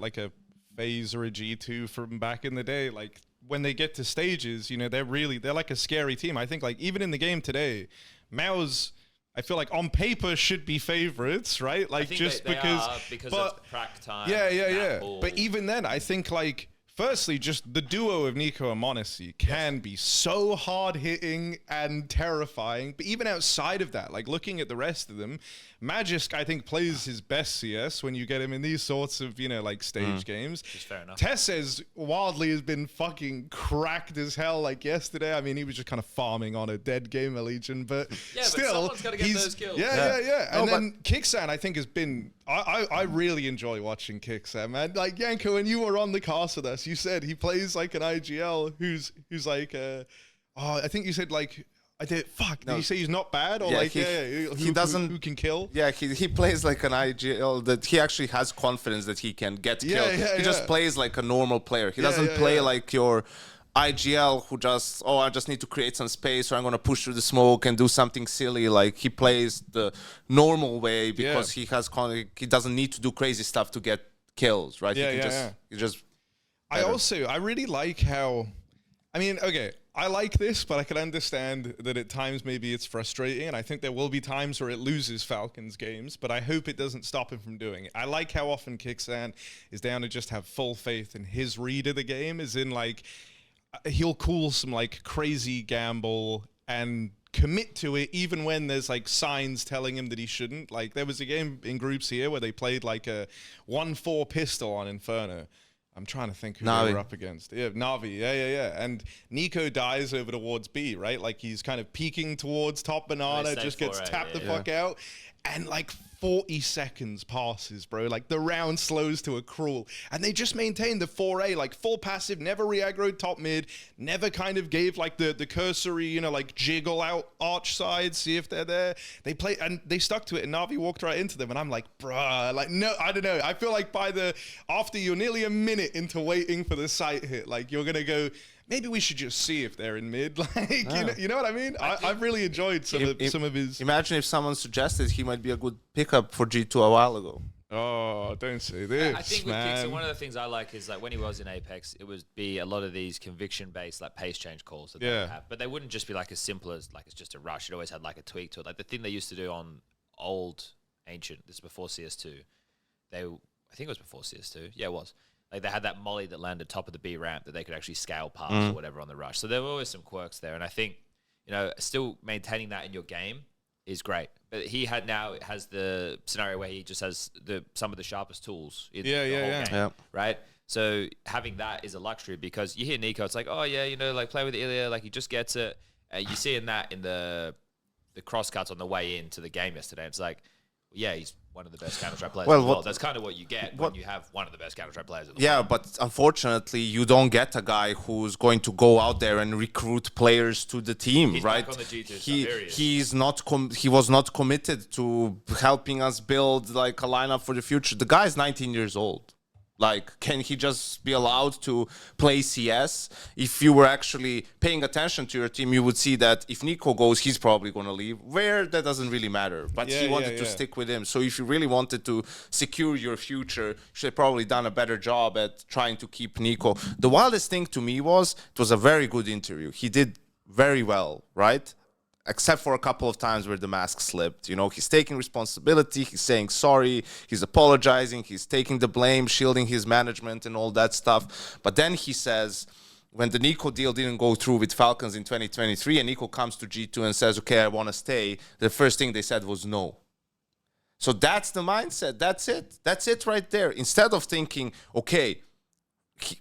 FaZe or a G2 from back in the day. Like, when they get to stages, you know, they're like a scary team. I think, like, even in the game today, Mouse, I feel like on paper should be favorites, right? Like, I think just they because are because but, of crack time. yeah. Ball. But even then, I think, like, firstly, just the duo of Nico and m0nesy can be so hard-hitting and terrifying. But even outside of that, like, looking at the rest of them, Magisk, I think, plays his best CS when you get him in these sorts of, you know, like, stage games. Which is fair enough. Tessez wildly has been fucking cracked as hell. Like, yesterday, I mean, he was just kind of farming on a dead Gamer Legion, but but still, someone's gotta get those kills. Yeah. And No, then Kixan, I think, has been. I really enjoy watching Kixan, man. Like, Yanko, when you were on the cast with us, you said he plays like an IGL who's like I think you said, like, I did. Fuck. Did you say he's not bad, or Yeah, like he doesn't. who can kill? Yeah, he plays like an IGL that he actually has confidence that he can get killed. He just plays like a normal player. He doesn't play like your IGL who just, I just need to create some space, or I'm gonna push through the smoke and do something silly. Like, he plays the normal way because he doesn't need to do crazy stuff to get kills, right? He just. I really like how, I mean, okay, I like this, but I can understand that at times maybe it's frustrating, and I think there will be times where it loses Falcons games, but I hope it doesn't stop him from doing it. I like how often Kixan is down to just have full faith in his read of the game, as in, like, he'll call some, like, crazy gamble and commit to it even when there's, like, signs telling him that he shouldn't. Like, there was a game in groups here where they played, like, a 1-4 pistol on Inferno. I'm trying to think who they were up against. Yeah, Navi. Yeah. And Nico dies over towards B, right? Like, he's kind of peeking towards top banana, just gets tapped the fuck out. And, like, 40 seconds passes, bro. Like, the round slows to a crawl. And they just maintained the 4A, like, full passive, never re-aggroed top mid, never kind of gave, like, the cursory, you know, like, jiggle out arch side, see if they're there. They play, and they stuck to it, and Navi walked right into them. And I'm like, bruh, like, no, I don't know. I feel like after you're nearly a minute into waiting for the sight hit, like, you're going to go, maybe we should just see if they're in mid. Like, you know what I mean? I've really enjoyed some of his. Imagine if someone suggested he might be a good pickup for G2 a while ago. Oh, don't say this, I think with man. Kixan, one of the things I like is, like, when he was in Apex, it would be a lot of these conviction-based, like, pace change calls that they would have. But they wouldn't just be, like, as simple as, like, it's just a rush. It always had, like, a tweak to it. Like, the thing they used to do on old Ancient, this is before CS2. I think it was before CS2. Yeah, it was. Like, they had that molly that landed top of the B ramp that they could actually scale past or whatever on the rush. So there were always some quirks there. And I think, you know, still maintaining that in your game is great. But he has the scenario where he just has some of the sharpest tools in the whole game, Yeah. right? So having that is a luxury, because you hear Nico, it's like, oh yeah, you know, like, play with Ilya, like, he just gets it. You see in the cross cuts on the way into the game yesterday. It's like, yeah, he's one of the best Counter-Strike players Well, in the what- world. That's kind of what you get when you have one of the best Counter-Strike players in the Yeah, world. but unfortunately, you don't get a guy who's going to go out there and recruit players to the team, He's right? back on the G2 stuff, here he is. He's not he was not committed to helping us build like a lineup for the future. The guy's 19 years old. Like, can he just be allowed to play CS? If you were actually paying attention to your team, you would see that if Nico goes, he's probably going to leave. Where, that doesn't really matter. But he wanted to stick with him. So if you really wanted to secure your future, you should have probably done a better job at trying to keep Nico. The wildest thing to me was, it was a very good interview. He did very well, right? Except for a couple of times where the mask slipped. You know, he's taking responsibility, he's saying sorry, he's apologizing, he's taking the blame, shielding his management and all that stuff. But then he says, when the Nico deal didn't go through with Falcons in 2023, and Nico comes to G2 and says, okay, I want to stay, the first thing they said was no. So that's the mindset. That's it. That's it right there. Instead of thinking, okay,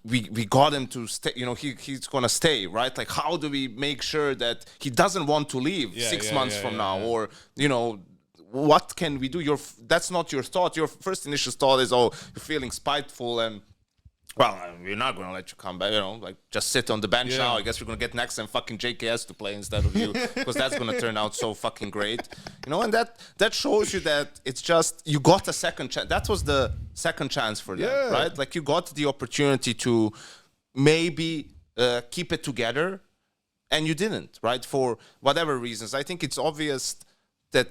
we got him to stay, you know, he's gonna stay, right? Like, how do we make sure that he doesn't want to leave 6 months from now? Or, you know, what can we do? That's not your thought. Your first initial thought is, oh, you're feeling spiteful and, well, we're not gonna let you come back, you know, like, just sit on the bench now. I guess we're gonna get next and fucking JKS to play instead of you, because that's gonna turn out so fucking great, you know. And that shows you that it's just, you got a second chance. That was the second chance for them, right? Like, you got the opportunity to maybe keep it together, and you didn't, right? For whatever reasons. I think it's obvious that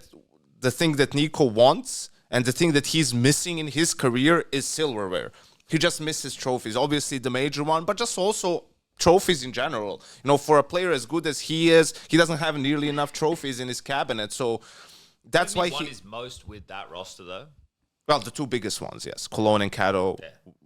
the thing that Nico wants and the thing that he's missing in his career is silverware. He just misses trophies, obviously the major one, but just also trophies in general. You know, for a player as good as he is, he doesn't have nearly enough trophies in his cabinet. So that's why one is most with that roster, though. Well, the two biggest ones, yes, Cologne and Kato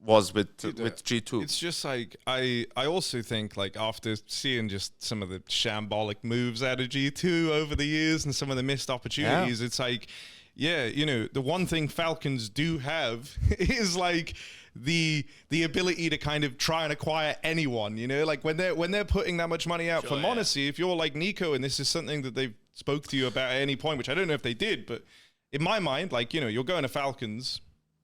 was with G2. It's just like, I also think, like, after seeing just some of the shambolic moves out of G2 over the years and some of the missed opportunities, it's like, you know, the one thing Falcons do have is like the ability to kind of try and acquire anyone, you know, like when they're putting that much money out for m0nesy, if you're like Nico and this is something that they've spoke to you about at any point, which I don't know if they did, but in my mind, like, you know, you're going to Falcons,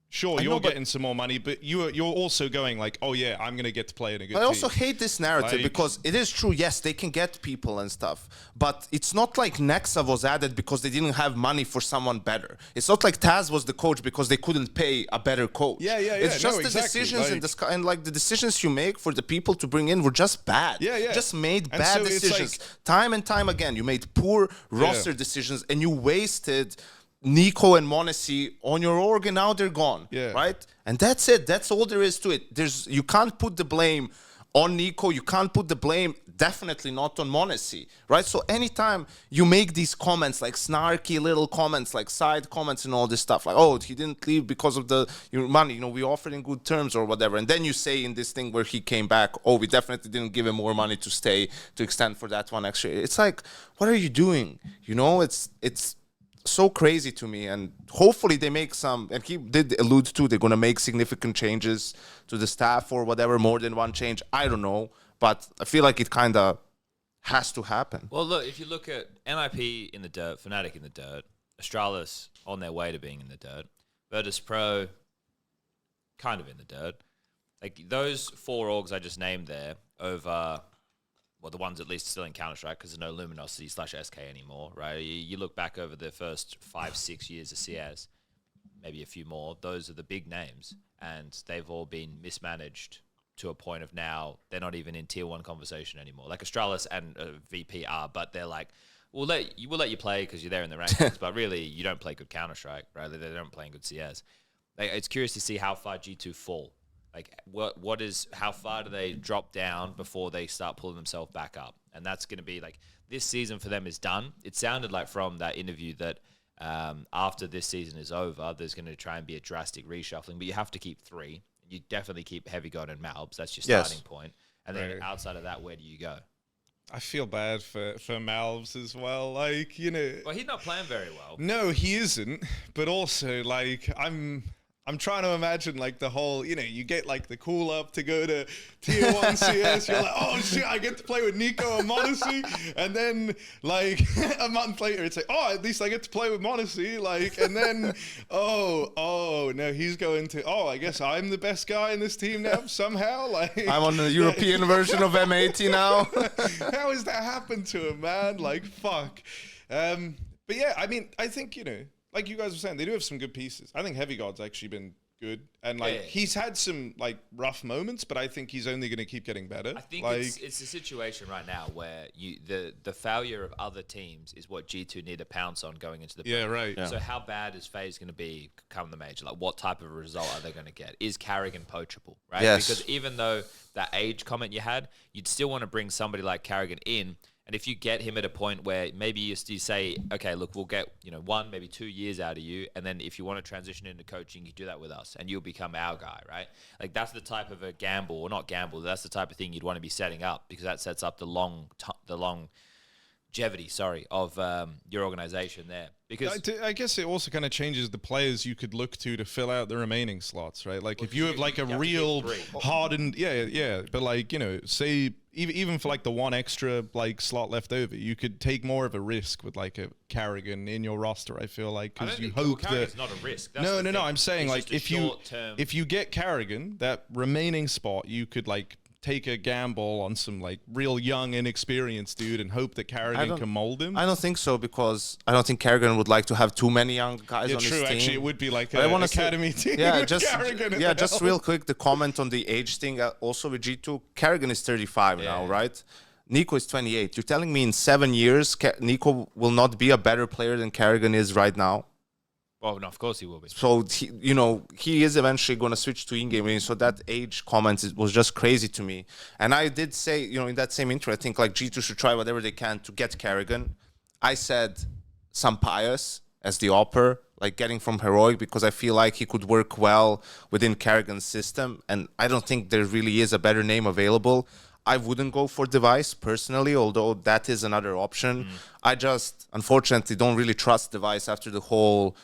sure, you're getting some more money, but you're also going like, oh yeah, I'm going to get to play in a good team. I also hate this narrative because it is true, yes, they can get people and stuff, but it's not like Nexa was added because they didn't have money for someone better. It's not like Taz was the coach because they couldn't pay a better coach. It's just the decisions and like the decisions you make for the people to bring in were just bad. Just made bad decisions. Like, time and time again, you made poor roster decisions and you wasted Nico and m0nesy on your org, and now they're gone, right? And that's it. That's all there is to it. You can't put the blame on Nico. You can't put the blame, definitely not on m0nesy, right? So anytime you make these comments, like snarky little comments, like side comments and all this stuff, like, oh, he didn't leave because of your money, you know, we offered in good terms or whatever. And then you say in this thing where he came back, oh, we definitely didn't give him more money to stay, to extend for that one extra. It's like, what are you doing? You know, it's so crazy to me, and hopefully they make some, and he did allude to, they're going to make significant changes to the staff or whatever, more than one change, I don't know, but I feel like it kind of has to happen. Well, look, if you look at MIP in the dirt, Fnatic in the dirt, Astralis on their way to being in the dirt, Virtus Pro kind of in the dirt, like those four orgs I just named there over, well, the ones at least still in Counter-Strike, because there's no m0nesy/SK anymore, right? You look back over the first 5-6 years of CS, maybe a few more, those are the big names, and they've all been mismanaged to a point of now they're not even in tier 1 conversation anymore. Like Astralis and VP are, but they're like, we'll let you play because you're there in the rankings, but really you don't play good Counter-Strike, right? They don't play good CS. Like, it's curious to see how far G2 fall. Like, how far do they drop down before they start pulling themselves back up? And that's going to be like, this season for them is done. It sounded like from that interview that after this season is over, there's going to try and be a drastic reshuffling, but you have to keep 3. You definitely keep Heavy God and Malbs. That's your starting point. And then outside of that, where do you go? I feel bad for Malbs as well. Like, you know. Well, he's not playing very well. No, he isn't. But also, like, I'm I'm trying to imagine like the whole, you get like the call up to go to Tier 1 CS. You're like, oh shit, I get to play with Nico and m0nesy. And then like a month later, it's like, oh, at least I get to play with m0nesy. Like, and then, oh, no, he's going to, I guess I'm the best guy in this team now somehow. Like, I'm on the European version of m0nesy now. How has that happened to him, man? Like, fuck. But yeah, I mean, I think, like you guys were saying, they do have some good pieces. I think Heavy God's actually been good. And like he's had some like rough moments, but I think he's only going to keep getting better. I think like, it's a situation right now where the failure of other teams is what G2 need to pounce on going into the break. right. So how bad is FaZe going to be come the major? Like what type of a result are they going to get? Is Carrigan poachable, right? Yes. Because even though that age comment you had, you'd still want to bring somebody like Carrigan in. And if you get him at a point where maybe you say, okay, look, we'll get 1, maybe 2 years out of you, and then if you want to transition into coaching, you do that with us, and you'll become our guy, right? Like that's the type of a gamble, or not gamble. That's the type of thing you'd want to be setting up because that sets up the longevity, of your organization there. Because I guess it also kind of changes the players you could look to fill out the remaining slots, right? Like if you have like a real hardened, but like say even for like the one extra like slot left over, you could take more of a risk with like a Carrigan in your roster. I feel like because you hope that Carrigan's not a risk. That's no. I'm saying it's like if you get Carrigan, that remaining spot, you could like take a gamble on some like real young, inexperienced dude and hope that Carrigan can mold him. I don't think so because I don't think Carrigan would like to have too many young guys on his team. Actually, it would be like an academy team. Yeah, just real quick, the comment on the age thing. Also with G2, Carrigan is 35 now, right? Nico is 28. You're telling me in 7 years, Nico will not be a better player than Carrigan is right now? Well, no, of course he will be. So, he is eventually going to switch to in-game. So that age comment was just crazy to me. And I did say, in that same intro, I think like G2 should try whatever they can to get Carrigan. I said Sampaias as the opper, like getting from Heroic, because I feel like he could work well within Carrigan's system. And I don't think there really is a better name available. I wouldn't go for Device personally, although that is another option. I just, unfortunately, don't really trust Device after the whole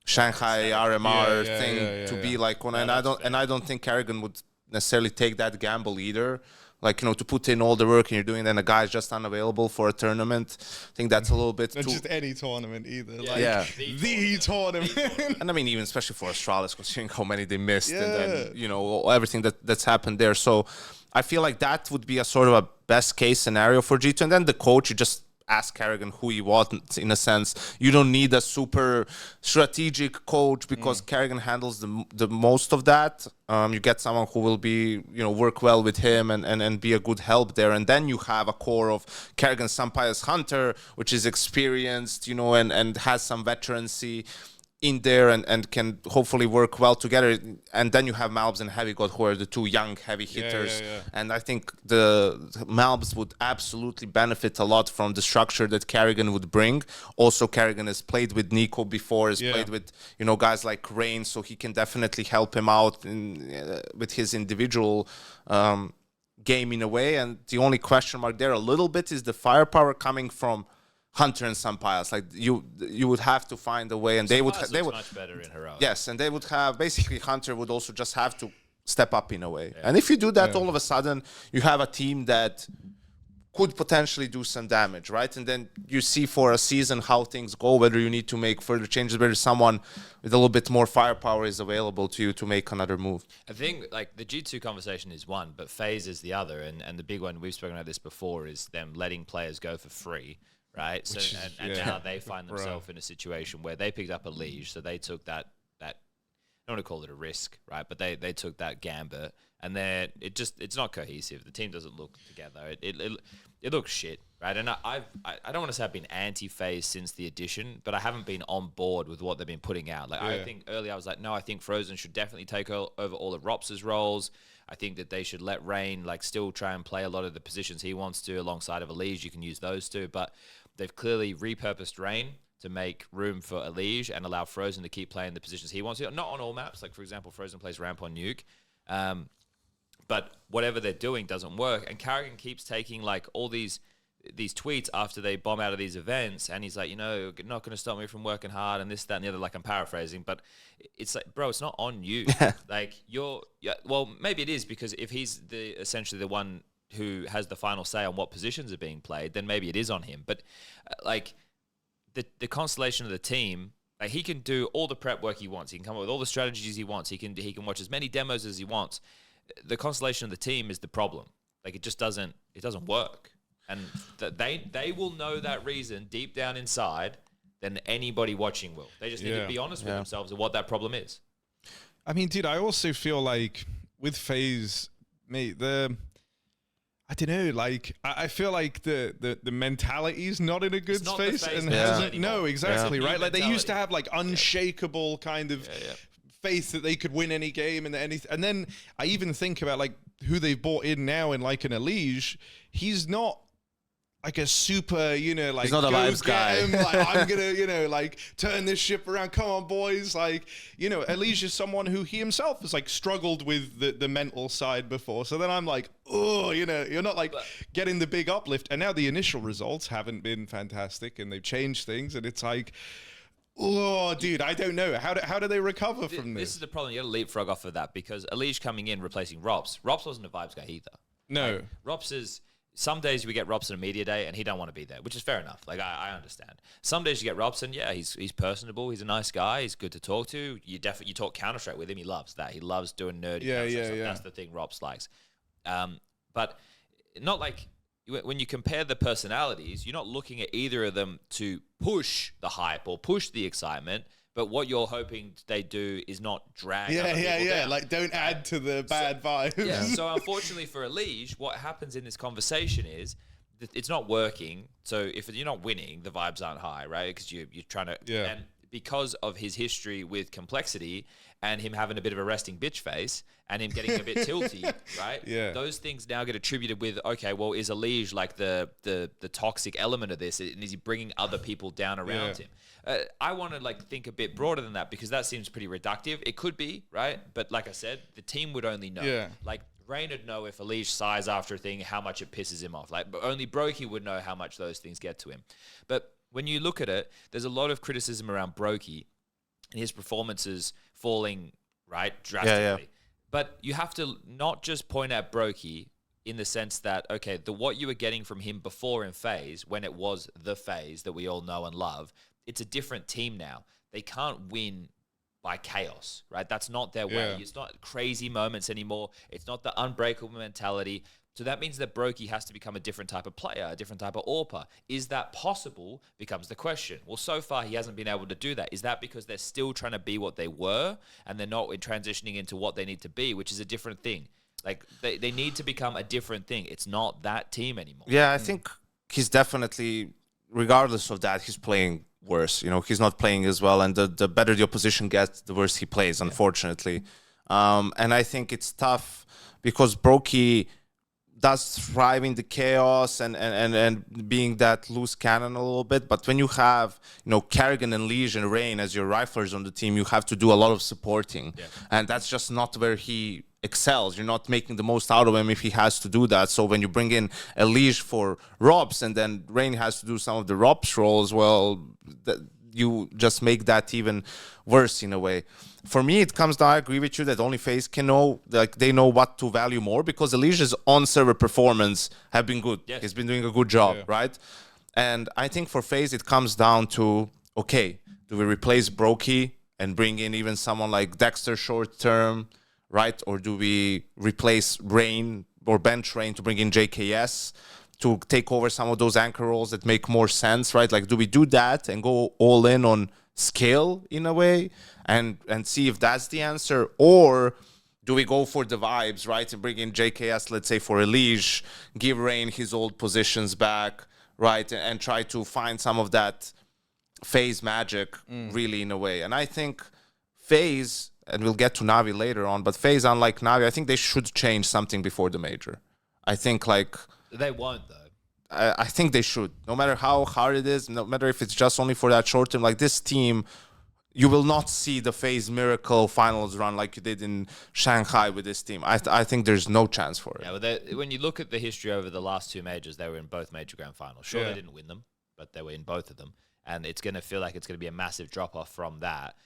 Shanghai RMR thing to be like one, and I don't think Carrigan would necessarily take that gamble either. Like to put in all the work and you're doing, then a guy's just unavailable for a tournament. I think that's a little bit not too. Just any tournament either. The tournament. And I mean, even especially for Astralis, considering how many they missed, and then everything that's happened there. So I feel like that would be a sort of a best case scenario for G2, and then the coach, you just ask Carrigan who he wants, in a sense. You don't need a super strategic coach because Carrigan handles the most of that. You get someone who will be, work well with him and be a good help there. And then you have a core of Carrigan, Sampaias, Hunter, which is experienced, and has some veterancy in there and can hopefully work well together. And then you have Malbs and Heavy God, who are the two young heavy hitters. And I think the Malbs would absolutely benefit a lot from the structure that Carrigan would bring. Also, Carrigan has played with Nico before, has played with guys like Rain, so he can definitely help him out with his individual game in a way. And the only question mark there a little bit is the firepower coming from Hunter and Sampaias. Like you would have to find a way, and they would much better in Heroic. Yes, and they would have basically Hunter would also just have to step up in a way. And if you do that, all of a sudden you have a team that could potentially do some damage, right? And then you see for a season how things go, whether you need to make further changes, whether someone with a little bit more firepower is available to you to make another move. I think like the G2 conversation is one, but FaZe is the other, and the big one, we've spoken about this before, is them letting players go for free. Right, so and now they find themselves in a situation where they picked up a liege, so they took that I don't want to call it a risk, right? But they took that gambit, and then it's not cohesive. The team doesn't look together. It looks shit, right? And I don't want to say I've been anti-FaZe since the addition, but I haven't been on board with what they've been putting out. Like I think earlier I was like, no, I think Frozen should definitely take over all of Rops's roles. I think that they should let Rain like still try and play a lot of the positions he wants to alongside of Elige. You can use those two, but they've clearly repurposed Rain to make room for Elige and allow Frozen to keep playing the positions he wants to. Not on all maps. Like, for example, Frozen plays ramp on Nuke. But whatever they're doing doesn't work. And Carrigan keeps taking, like, all these these tweets after they bomb out of these events, and he's like, you're not going to stop me from working hard and this, that, and the other. Like, I'm paraphrasing, but it's like, bro, it's not on you. Like, well, maybe it is, because if he's essentially the one who has the final say on what positions are being played, then maybe it is on him. But like the constellation of the team, like, he can do all the prep work he wants. He can come up with all the strategies he wants. He can watch as many demos as he wants. The constellation of the team is the problem. Like, it doesn't work. And they will know that reason deep down inside than anybody watching will. They just need to be honest with themselves of what that problem is. I mean, dude, I also feel like with FaZe, mate, I don't know, like, I feel like the mentality is not in a good space. And hasn't, no, exactly, right? Like, they used to have, like, unshakable kind of faith that they could win any game and then I even think about, like, who they've brought in now in, like, an Elige. He's not like a super, like, he's not a vibes guy. Like, I'm gonna, like, turn this ship around. Come on, boys. Like, Elige is someone who he himself has, like, struggled with the mental side before. So then I'm like, oh, you're not, like, getting the big uplift. And now the initial results haven't been fantastic, and they've changed things. And it's like, oh, dude, I don't know. How do they recover from this? This is the problem. You got to leapfrog off of that, because Elige coming in replacing Rops. Rops wasn't a vibes guy either. No. Like, Rops is. Some days we get Robson a media day and he don't want to be there, which is fair enough. Like, I understand. Some days you get Robson, he's personable, he's a nice guy, he's good to talk to. You talk Counter-Strike with him, he loves that. He loves doing nerdy Counter-Strike stuff. That's the thing Robs likes. But not like when you compare the personalities, you're not looking at either of them to push the hype or push the excitement. But what you're hoping they do is not drag other people down. Like, don't add to the bad vibes. Yeah. So unfortunately for Elige, what happens in this conversation is that it's not working. So if you're not winning, the vibes aren't high, right? Because you're trying to. Yeah. And because of his history with complexity and him having a bit of a resting bitch face and him getting a bit tilty, right? Yeah. Those things now get attributed with, okay, well, is Elige like the toxic element of this? And is he bringing other people down around him? I want to, like, think a bit broader than that, because that seems pretty reductive. It could be, right? But like I said, the team would only know. Yeah. Like, Rain would know if Elige sighs after a thing, how much it pisses him off. Like, but only Brokey would know how much those things get to him. But when you look at it, there's a lot of criticism around Brokey and his performances falling, right, drastically. Yeah. But you have to not just point at Brokey in the sense that, okay, what you were getting from him before in FaZe, when it was the FaZe that we all know and love, it's a different team now. They can't win by chaos, right? That's not their way. It's not crazy moments anymore. It's not the unbreakable mentality. So that means that Brokey has to become a different type of player, a different type of AWPer. Is that possible? Becomes the question. Well, so far he hasn't been able to do that. Is that because they're still trying to be what they were and they're not transitioning into what they need to be, which is a different thing? Like, they need to become a different thing. It's not that team anymore. Yeah, I think he's definitely, regardless of that, he's playing worse. He's not playing as well, and the better the opposition gets, the worse he plays, unfortunately. And I think it's tough because Brokey does thrive in the chaos and being that loose cannon a little bit. But when you have, Karrigan and Lige and Rain as your riflers on the team, you have to do a lot of supporting. Yeah. And that's just not where he excels. You're not making the most out of him if he has to do that. So when you bring in a Lige for Robs and then Rain has to do some of the Robs roles, well, you just make that even worse in a way. For me, it comes down, I agree with you, that only FaZe can know, like, they know what to value more, because Elige's on-server performance have been good. Yes. He's been doing a good job, right? And I think for FaZe, it comes down to, okay, do we replace Brokey and bring in even someone like Dexter short-term, right? Or do we replace Rain or bench Rain to bring in JKS to take over some of those anchor roles that make more sense, right? Like, do we do that and go all in on scale in a way and see if that's the answer? Or do we go for the vibes, right? And bring in JKS, let's say, for Elige, give Rain his old positions back, right? And try to find some of that FaZe magic really in a way. And I think FaZe, and we'll get to Navi later on, but FaZe, unlike Navi, I think they should change something before the major. I think, like... They won't, though. I think they should. No matter how hard it is, no matter if it's just only for that short term, like, this team, you will not see the FaZe miracle finals run like you did in Shanghai with this team. I think there's no chance for it. Yeah, well, when you look at the history over the last 2 majors, they were in both major grand finals. Sure, they didn't win them, but they were in both of them. And it's going to feel like it's going to be a massive drop-off from that.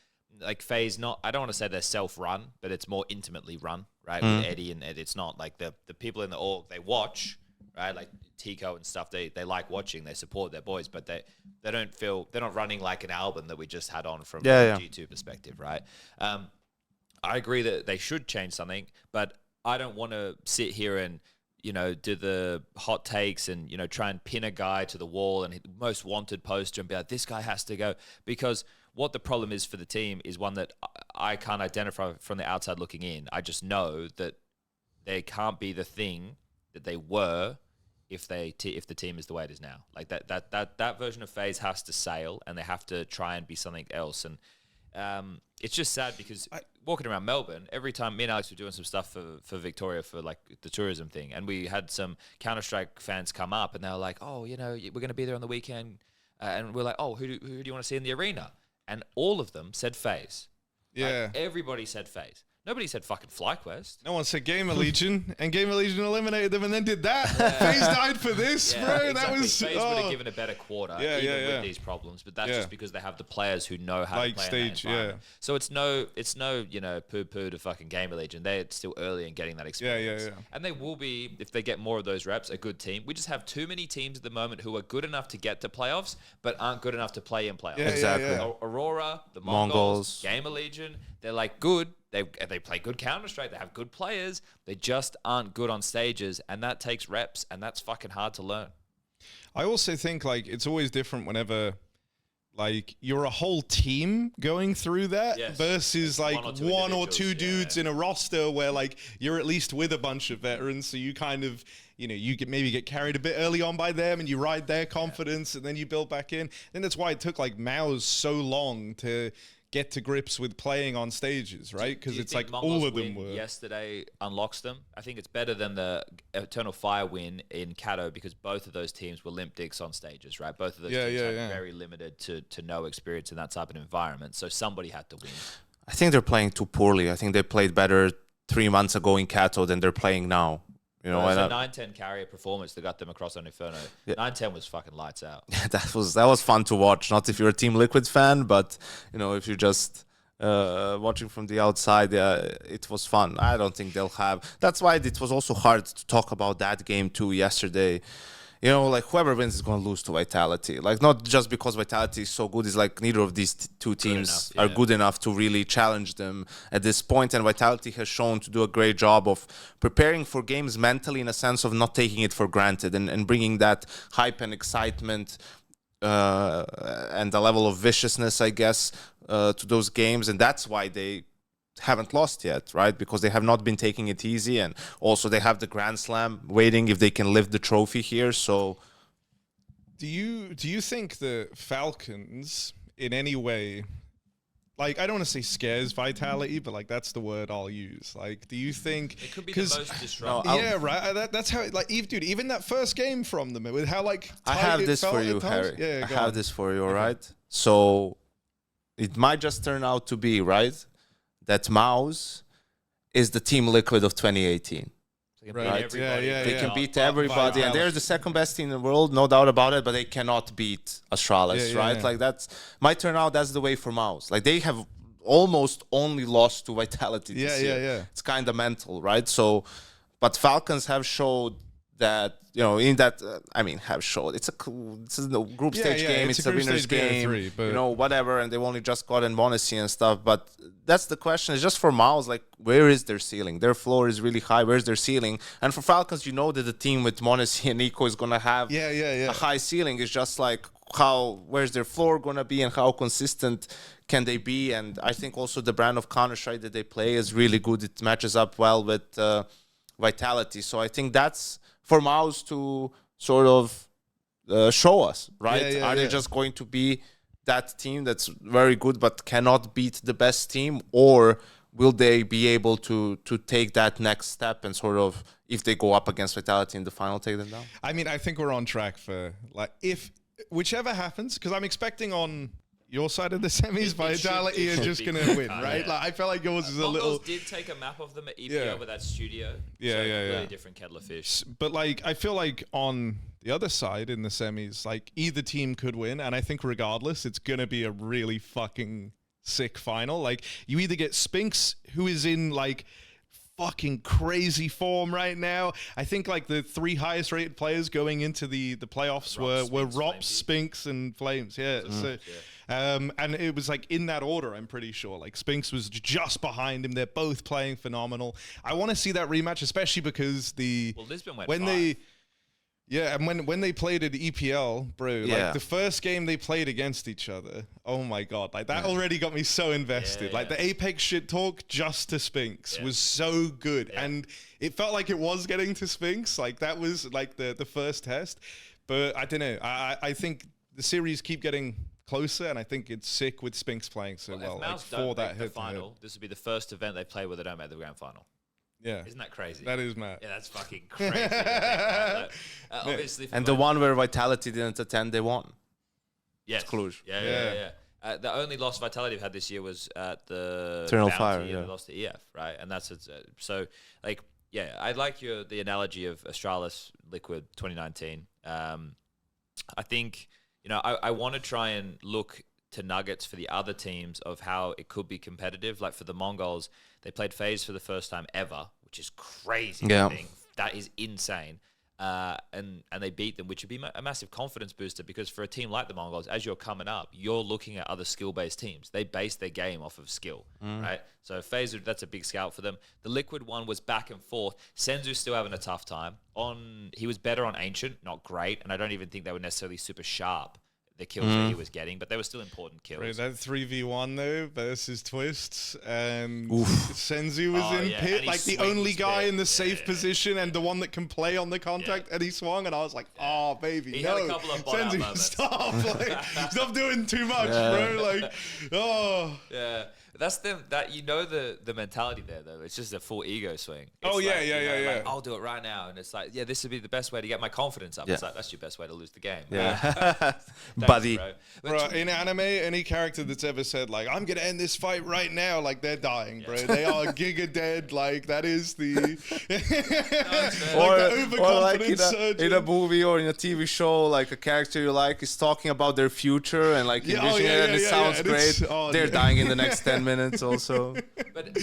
Like FaZe, I don't want to say they're self-run, but it's more intimately run, right? With Eddie and Ed, it's not like the people in the org, they watch, right? Like Tico and stuff, they like watching, they support their boys, but they don't feel, they're not running like an Albon that we just had on from a G2 perspective, right? I agree that they should change something, but I don't want to sit here and, do the hot takes and, try and pin a guy to the wall and most wanted poster and be like, this guy has to go. Because what the problem is for the team is one that I can't identify from the outside looking in. I just know that they can't be the thing that they were if the team is the way it is now. Like that version of FaZe has to sail, and they have to try and be something else. And it's just sad because walking around Melbourne, every time me and Alex were doing some stuff for Victoria for like the tourism thing, and we had some Counter-Strike fans come up and they were like, oh, we're going to be there on the weekend. And we're like, oh, who do you want to see in the arena? And all of them said FaZe. Yeah. Like, everybody said FaZe. Nobody said fucking FlyQuest. No one said Gamer Legion, and Gamer Legion eliminated them and then did that. FaZe died for this, bro. Exactly. That was... FaZe would have given a better quarter with these problems, but that's just because they have the players who know how to play stage, in that environment. So it's no poo-poo to fucking Gamer Legion. They're still early in getting that experience. And they will be, if they get more of those reps, a good team. We just have too many teams at the moment who are good enough to get to playoffs, but aren't good enough to play in playoffs. Exactly. Aurora, the Mongols, Gamer Legion, they're like good. They play good Counter-Strike. They have good players. They just aren't good on stages, and that takes reps, and that's fucking hard to learn. I also think like it's always different whenever like you're a whole team going through that versus like one or two dudes in a roster where like you're at least with a bunch of veterans, so you kind of you get maybe get carried a bit early on by them and you ride their confidence and then you build back in. And that's why it took like m0nesy so long to get to grips with playing on stages, right? Because it's like all of them were. Yesterday unlocks them. I think it's better than the Eternal Fire win in Cato because both of those teams were limp dicks on stages, right? Both of those teams have very limited to no experience in that type of environment. So somebody had to win. I think they're playing too poorly. I think they played better 3 months ago in Cato than they're playing now. It was a 9-10 carrier performance that got them across on Inferno. 9-10 was fucking lights out. that was fun to watch. Not if you're a Team Liquid fan, but if you're just watching from the outside, it was fun. I don't think they'll have. That's why it was also hard to talk about that game too yesterday. Like whoever wins is going to lose to Vitality. Like not just because Vitality is so good. It's like neither of these two teams are good enough to really challenge them at this point. And Vitality has shown to do a great job of preparing for games mentally in a sense of not taking it for granted and bringing that hype and excitement and the level of viciousness, I guess, to those games. And that's why they haven't lost yet, right? Because they have not been taking it easy, and also they have the Grand Slam waiting if they can lift the trophy here. So do you think the Falcons in any way, like, I don't want to say scares Vitality, but like that's the word I'll use. Like, do you think it could be the most disruptive? Yeah, right. That's how. Like, dude, even that first game from them, with how like I have this for you, Harry. I have this for you. All right. So it might just turn out to be right that m0nesy is the Team Liquid of 2018. Right. They can beat everybody, and they're the second best team in the world, no doubt about it. But they cannot beat Astralis, right? Like that's might turn out that's the way for m0nesy. Like they have almost only lost to Vitality this year. It's kind of mental, right? So, but Falcons have showed that in that have showed it's a group stage game, it's a winner's game, whatever, and they've only just gotten m0nesy and stuff. But that's the question. It's just for m0nesy, like where is their ceiling? Their floor is really high. Where's their ceiling? And for Falcons, that the team with m0nesy and Eco is gonna have a high ceiling. It's just like where's their floor gonna be and how consistent can they be? And I think also the brand of Counter-Strike that they play is really good. It matches up well with Vitality. So I think that's for m0nesy to sort of show us, right? Are they just going to be that team that's very good but cannot beat the best team, or will they be able to take that next step and sort of, if they go up against Vitality in the final, take them down? I mean, I think we're on track for, like, if whichever happens, because I'm expecting on your side of the semis, Vitality are just going to win, right? Like I feel like yours is a little... Mongols did take a map of them at EPL with that studio. Really different kettle of fish. But like, I feel like on the other side in the semis, like either team could win. And I think regardless, it's going to be a really fucking sick final. Like you either get Spinks, who is in like fucking crazy form right now. I think like the 3 highest rated players going into the playoffs were Rops, Spinks, and Flames. And it was like in that order, I'm pretty sure. Like Spinks was just behind him. They're both playing phenomenal. I want to see that rematch, especially because Lisbon went when 5. And when they played at EPL, bro, like the first game they played against each other, oh my God, like that already got me so invested. Like the Apex shit talk just to Spinks was so good. And it felt like it was getting to Spinks. Like that was like the first test. But I don't know. I think the series keep getting closer, and I think it's sick with Spinks playing so well. If Mouse don't make the final, this would be the first event they play where they don't make the grand final. Yeah. Isn't that crazy? That is mad. Yeah, that's fucking crazy. Obviously, And the one where Vitality didn't attend, they won. Yes. Cluj. Yeah. The only loss Vitality have had this year was at the Eternal Bounty, Fire, and they lost to EF, right? And that's so like I like the analogy of Astralis Liquid 2019. I think I want to try and look to nuggets for the other teams of how it could be competitive. Like for the Mongols, they played FaZe for the first time ever, which is crazy. Yeah. I think. That is insane. And they beat them, which would be a massive confidence booster because for a team like the Mongols, as you're coming up, you're looking at other skill-based teams. They base their game off of skill, right? So FaZe, that's a big scout for them. The Liquid one was back and forth. Senzu's still having a tough time. He was better on Ancient, not great, and I don't even think they were necessarily super sharp, the kills that he was getting, but they were still important kills. Right, that 3v1 though versus Twists, and Senzu was in pit, like the only guy in the safe position and the one that can play on the contact, and he swung, and I was like, oh baby, He no, had a couple of bot-out Senzu, moments. stop, like, stop doing too much, bro, like, oh. Yeah. That's the mentality there though. It's just a full ego swing. It's like, I'll do it right now, and it's like, this would be the best way to get my confidence up. It's like that's your best way to lose the game. Thanks, Buddy. Bro, in anime, any character that's ever said like I'm gonna end this fight right now, like they're dying, bro. They are giga dead. Like that is the or like in a movie or in a TV show, like a character you like is talking about their future and like envisioning it, and it sounds great. They're dying in the next 10 minutes also. But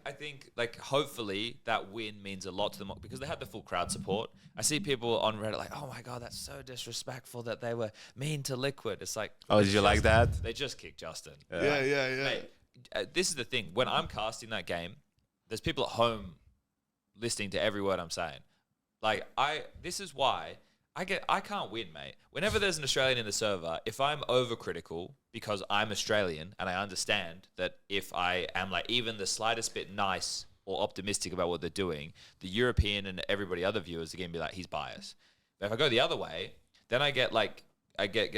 I think hopefully that win means a lot to them because they had the full crowd support. I see people on Reddit like, oh my God, that's so disrespectful that they were mean to Liquid. It's like, oh, did you like that? They just kicked Justin. Yeah. Mate, this is the thing. When I'm casting that game, there's people at home listening to every word I'm saying. Like this is why I can't win, mate. Whenever there's an Australian in the server, if I'm overcritical because I'm Australian and I understand that if I am like even the slightest bit nice or optimistic about what they're doing, the European and everybody other viewers are going to be like, he's biased. But if I go the other way, then I get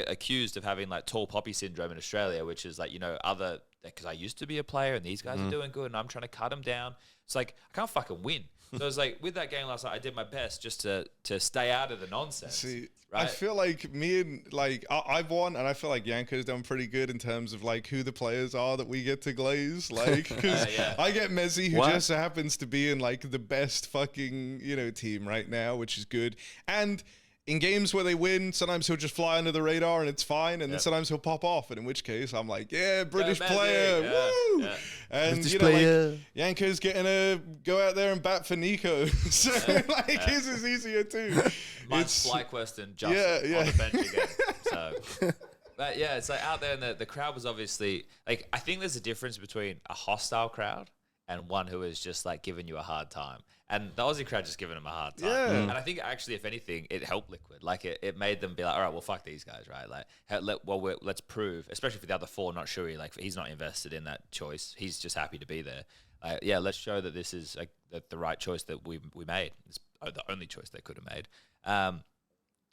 accused of having like tall poppy syndrome in Australia, which is like, other, because I used to be a player and these guys are doing good and I'm trying to cut them down. It's like, I can't fucking win. So it's like with that game last night, I did my best just to stay out of the nonsense. See, right? I feel like me and I've won, and I feel like Yanko's done pretty good in terms of like who the players are that we get to glaze. Like, because I get m0nesy, who just happens to be in like the best fucking team right now, which is good. And in games where they win, sometimes he'll just fly under the radar and it's fine, and then sometimes he'll pop off, and in which case I'm like, yeah, British player, woo! Yeah. And British player. like Yanko's getting to go out there and bat for Nico, so like his is easier too. Mine's FlyQuest and Justin on the bench again. So, but yeah, it's like out there, and the crowd was obviously like, I think there's a difference between a hostile crowd and one who is just like giving you a hard time. And the Aussie crowd just giving them a hard time. Yeah. And I think actually, if anything, it helped Liquid. Like it made them be like, all right, well, fuck these guys, right? Like, let's prove, especially for the other four, not Shui, like he's not invested in that choice. He's just happy to be there. Let's show that this is like the right choice that we made. It's the only choice they could have made.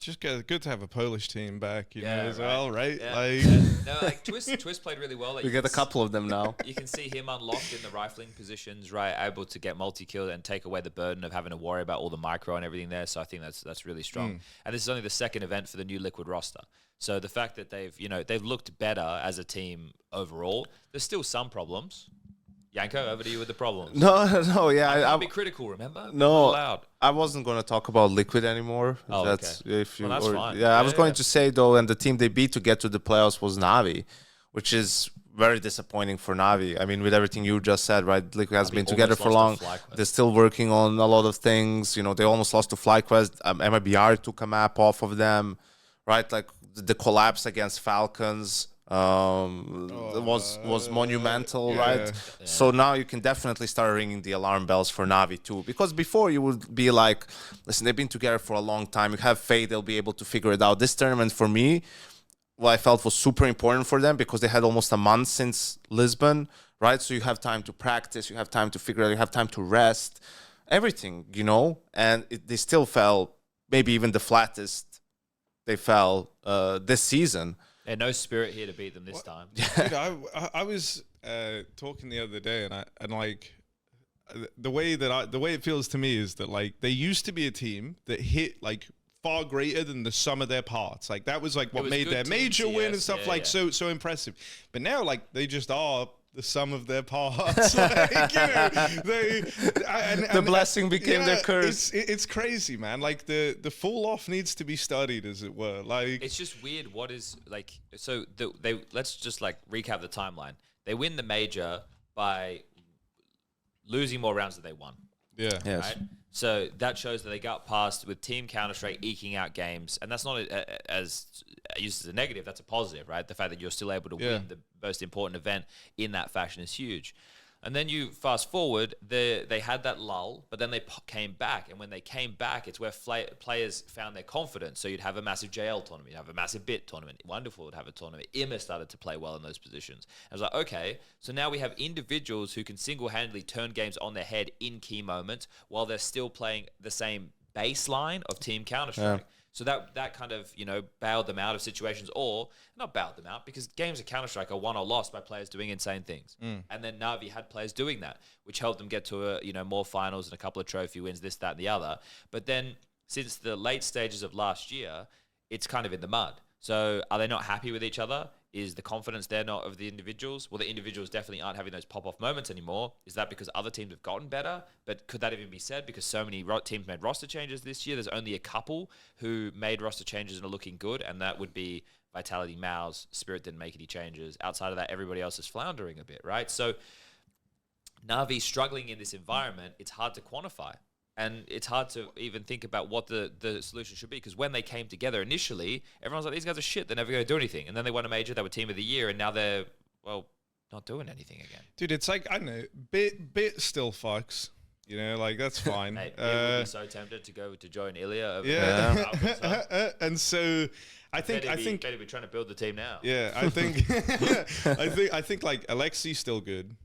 Just good to have a Polish team back, as well, right? Yeah. Like, no, like Twist played really well. Like, We get a couple of them now. You can see him unlocked in the rifling positions, right? Able to get multi-kill and take away the burden of having to worry about all the micro and everything there. So I think that's really strong. And this is only the second event for the new Liquid roster. So the fact that they've looked better as a team overall, there's still some problems. Yanko, over to you with the problems. No, yeah. I'll be critical, remember? No, Not allowed. I wasn't going to talk about Liquid anymore. Oh, that's okay. if you. Well, that's fine. Yeah, I was going to say though, and the team they beat to get to the playoffs was Navi, which is very disappointing for Navi. I mean, with everything you just said, right? Liquid has been together for long. They're still working on a lot of things. They almost lost to FlyQuest. MIBR took a map off of them, right? Like the collapse against Falcons. Was monumental, right? Yeah. So now you can definitely start ringing the alarm bells for Navi too, because before you would be like, listen, they've been together for a long time. You have faith they'll be able to figure it out. This tournament for me, what I felt was super important for them because they had almost a month since Lisbon, right? So you have time to practice, you have time to figure out, you have time to rest, everything, and they still fell, maybe even the flattest they fell this season. And no spirit here to beat them this time. Dude, I was talking the other day, and like the way it feels to me is that like they used to be a team that hit like far greater than the sum of their parts. Like that was like what made their major win and stuff so impressive. But now like they just are the sum of their parts. The blessing became their curse. It's crazy, man. Like the fall off needs to be studied, as it were. Like it's just weird. What is like? So they let's just like recap the timeline. They win the major by losing more rounds than they won. Yeah. Yes. Right? So that shows that they got past with Team Counter-Strike eking out games. And that's not as used as a negative. That's a positive, right? The fact that you're still able to win the most important event in that fashion is huge. And then you fast forward, they had that lull, but then they came back. And when they came back, it's where players found their confidence. So you'd have a massive JL tournament, you'd have a massive BIT tournament. Wonderful would have a tournament. IMA started to play well in those positions. I was like, okay, so now we have individuals who can single-handedly turn games on their head in key moments while they're still playing the same baseline of Team Counter-Strike. Yeah. So that kind of, bailed them out of situations, or not bailed them out, because games of Counter-Strike are won or lost by players doing insane things. And then Na'Vi had players doing that, which helped them get to more finals and a couple of trophy wins, this, that, and the other. But then since the late stages of last year, it's kind of in the mud. So are they not happy with each other? Is the confidence there not of the individuals? Well, the individuals definitely aren't having those pop-off moments anymore. Is that because other teams have gotten better? But could that even be said? Because so many teams made roster changes this year. There's only a couple who made roster changes and are looking good, and that would be Vitality, MOUZ. Spirit didn't make any changes. Outside of that, everybody else is floundering a bit, right? So Na'Vi struggling in this environment, it's hard to quantify. And it's hard to even think about what the solution should be, because when they came together initially, everyone's like, these guys are shit. They're never going to do anything. And then they won a major. They were team of the year. And now they're, not doing anything again. Dude, it's like, I don't know, bit still fucks. Like, that's fine. Mate, would be so tempted to go to join Ilya over there. And so I think better be trying to build the team now. Yeah, I think I think like Alexi's still good.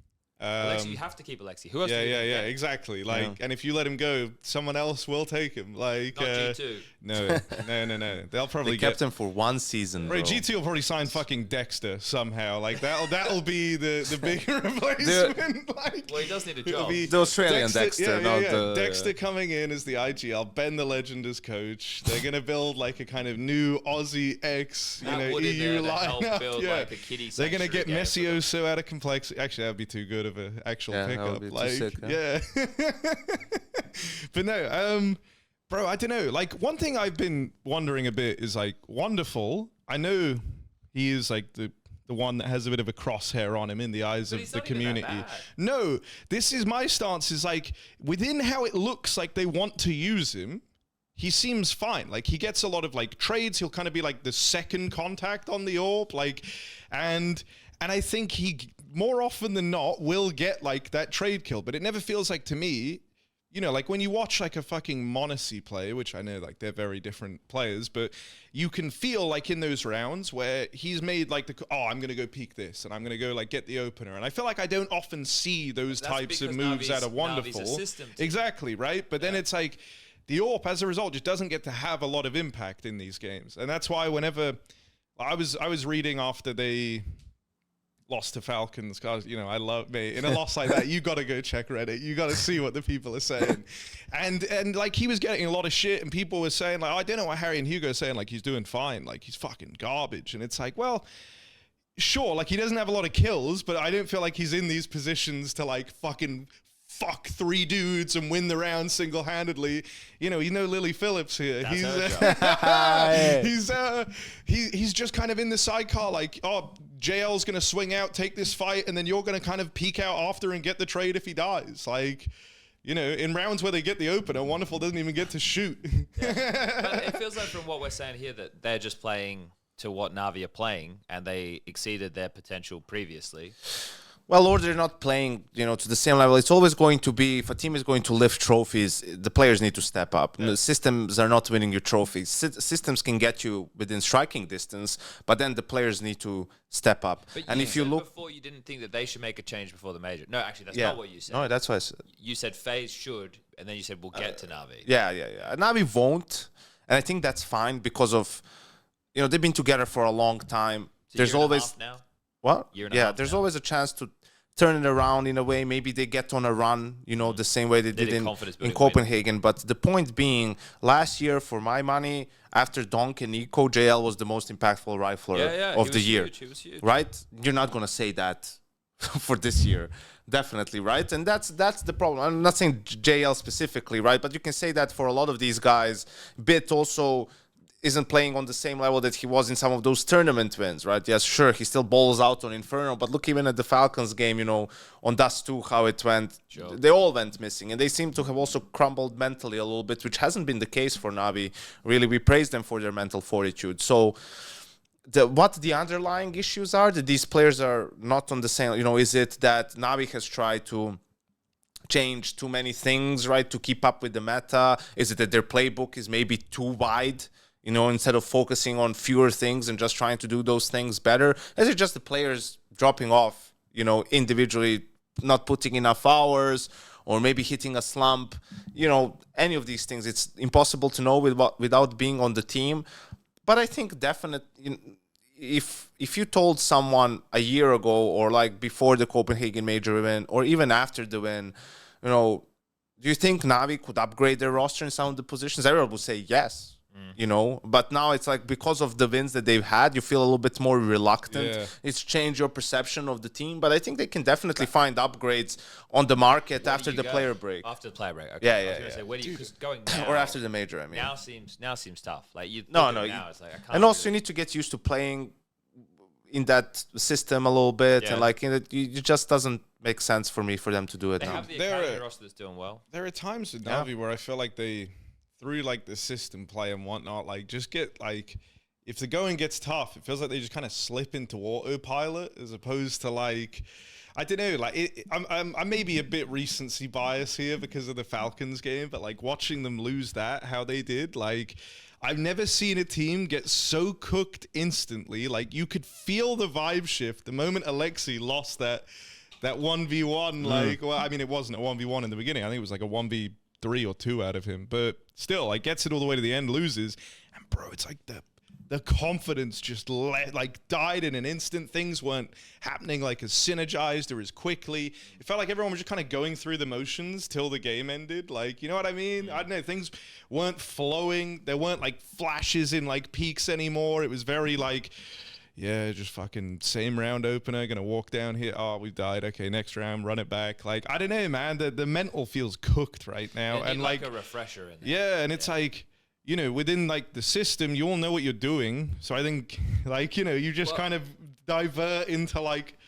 Alexi, you have to keep Alexi. Who else? Yeah, exactly. Like, and if you let him go, someone else will take him. Like, not G2. No. They'll probably kept him for one season. Right, G2 will probably sign fucking Dexter somehow. Like that'll be the big replacement. Well, he does need a job. The Australian Dexter, Dexter coming in as the IGL, Ben the Legend as coach. They're gonna build like a kind of new Aussie X, EU lineup. Like a kiddie. They're gonna get m0nesy out of complexity. Actually, that'd be too good of an actual pickup. Like, sick, but no, bro, I don't know. Like, one thing I've been wondering a bit is like, Wonderful. I know he is like the one that has a bit of a crosshair on him in the eyes of the community. No, this is my stance. Is like, within how it looks like they want to use him, he seems fine. Like, he gets a lot of like trades. He'll kind of be like the second contact on the AWP. Like, and I think he more often than not will get like that trade kill, but it never feels like, to me, like when you watch like a fucking m0nesy play, which I know like they're very different players, but you can feel like in those rounds where he's made like I'm gonna go peek this and I'm gonna go like get the opener, and I feel like I don't often see those types of moves out of Wonderful. Navi's a system team. Exactly, right? But then it's like, the AWP, as a result, just doesn't get to have a lot of impact in these games. And that's why whenever I was reading after they lost to Falcons, because, you know, I love me. In a loss like that, you got to go check Reddit. You got to see what the people are saying. And like, he was getting a lot of shit, and people were saying, like, I don't know what Harry and Hugo are saying, like, he's doing fine. Like, he's fucking garbage. And it's like, well, sure, like, he doesn't have a lot of kills, but I don't feel like he's in these positions to, like, fucking fuck 3 dudes and win the round single-handedly. You know Lily Phillips here. He's just kind of in the sidecar, like, oh, JL's gonna swing out, take this fight, and then you're gonna kind of peek out after and get the trade if he dies. Like, you know, in rounds where they get the opener, Wonderful doesn't even get to shoot. Yeah. But it feels like from what we're saying here that they're just playing to what Na'Vi are playing, and they exceeded their potential previously. Well, or they're not playing, you know, to the same level. It's always going to be, if a team is going to lift trophies, the players need to step up. Yeah. The systems are not winning your trophies. Systems can get you within striking distance, but then the players need to step up. But and if you look before, you didn't think that they should make a change before the major. No, actually, that's not what you said. No, that's what I said. You said FaZe should, and then you said we'll get to Na'Vi. Yeah. Na'Vi won't, and I think that's fine because of, you know, they've been together for a long time. So there's always now. What? Year and a half there's now. always a chance to turn it around in a way. Maybe they get on a run, you know, the same way they did in Copenhagen. But the point being, last year, for my money, after Donk and Nico, JL was the most impactful rifler of the year. He was huge. Right? You're not going to say that for this year. Definitely, right? And that's the problem. I'm not saying JL specifically, right? But you can say that for a lot of these guys. Bit also isn't playing on the same level that he was in some of those tournament wins, right? Yes, sure, he still balls out on Inferno, but look even at the Falcons game, you know, on Dust 2, how it went. Sure. They all went missing, and they seem to have also crumbled mentally a little bit, which hasn't been the case for Na'Vi. Really, we praise them for their mental fortitude. So what the underlying issues are, that these players are not on the same, you know, is it that Na'Vi has tried to change too many things, right, to keep up with the meta? Is it that their playbook is maybe too wide? You know, instead of focusing on fewer things and just trying to do those things better? Is it just the players dropping off, you know, individually, not putting enough hours, or maybe hitting a slump? You know, any of these things, it's impossible to know without being on the team. But I think definitely, if you told someone a year ago, or like before the Copenhagen major win, or even after the win, you know, do you think Na'Vi could upgrade their roster in some of the positions? Everyone would say yes. You know, but now it's like, because of the wins that they've had, you feel a little bit more reluctant. Yeah. It's changed your perception of the team, but I think they can definitely find upgrades on the market after the player break. After the player break, okay. Yeah. I was gonna say, where do you, because going now, or after the major, I mean. Now seems tough. Like you. No. It's like, I can't and also, you need to get used to playing in that system a little bit, and like it just doesn't make sense for me for them to do it now. Have the academy roster that's doing well. There are times with Na'Vi where I feel like they, through like the system play and whatnot, like just get like, if the going gets tough, it feels like they just kind of slip into autopilot, as opposed to like, I don't know, like I'm maybe a bit recency bias here because of the Falcons game, but like watching them lose that, how they did, like I've never seen a team get so cooked instantly. Like you could feel the vibe shift the moment Alexi lost that 1v1. Like, well, I mean, it wasn't a 1v1 in the beginning. I think it was like a 1v3 or 2 out of him, but still, like, gets it all the way to the end, loses, and bro, it's like the confidence just died in an instant. Things weren't happening like as synergized or as quickly. It felt like everyone was just kind of going through the motions till the game ended. Like, you know what I mean? I don't know. Things weren't flowing. There weren't like flashes in like peaks anymore. It was very like, yeah, just fucking same round opener, gonna walk down here. Oh, we died. Okay, next round, run it back. Like, I don't know, man. The mental feels cooked right now, and like a refresher in there. Yeah, and it's like, you know, within like the system, you all know what you're doing. So I think, like, you know, you just kind of divert into like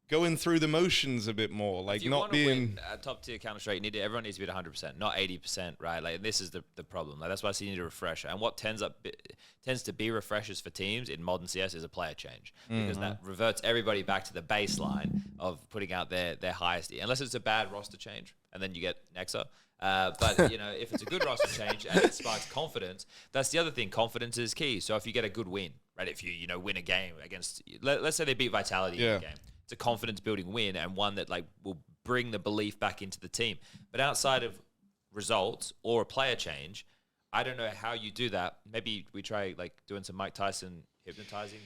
going through the motions a bit more, like not being a top tier Counter Strike. Everyone needs to be at 100%, not 80%, right? Like this is the problem. Like that's why you need a refresher. And what tends to be refreshers for teams in modern CS is a player change, because that reverts everybody back to the baseline of putting out their highest, unless it's a bad roster change, and then you get Nexa. But you know, if it's a good roster change and it sparks confidence, that's the other thing. Confidence is key. So if you get a good win, right? If you win a game against, let's say they beat Vitality in a game. It's a confidence building win, and one that like will bring the belief back into the team. But outside of result or a player change. I don't know how you do that. Maybe we try like doing some Mike Tyson hypnotizing.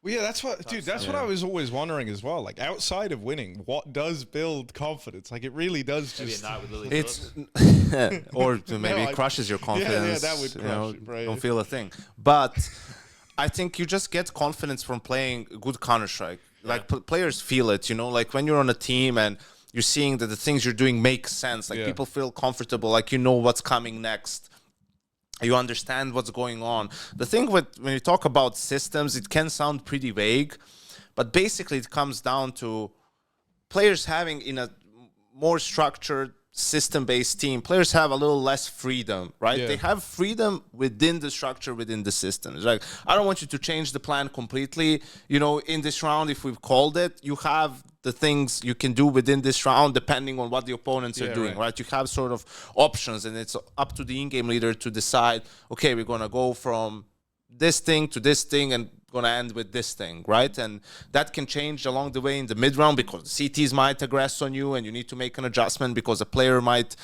Well, yeah, that's what, dude. That's what I was always wondering as well. Like, outside of winning, what does build confidence? Like, it really does Maybe just. a night with Lily It's Phillips. or maybe it crushes your confidence. that would crush it, right. Don't feel a thing. But I think you just get confidence from playing good Counter-Strike. Like players feel it, like when you're on a team and you're seeing that the things you're doing make sense. Like people feel comfortable, like you know what's coming next. You understand what's going on. The thing when you talk about systems, it can sound pretty vague, but basically it comes down to players having in a more structured system-based team, players have a little less freedom, right? They have freedom within the structure, within the system. It's like, I don't want you to change the plan completely. In this round, if we've called it, you have the things you can do within this round depending on what the opponents are doing, right? You have sort of options, and it's up to the in-game leader to decide, okay, we're going to go from this thing to this thing and going to end with this thing, right? And that can change along the way in the mid-round because the CTs might aggress on you and you need to make an adjustment because a player might,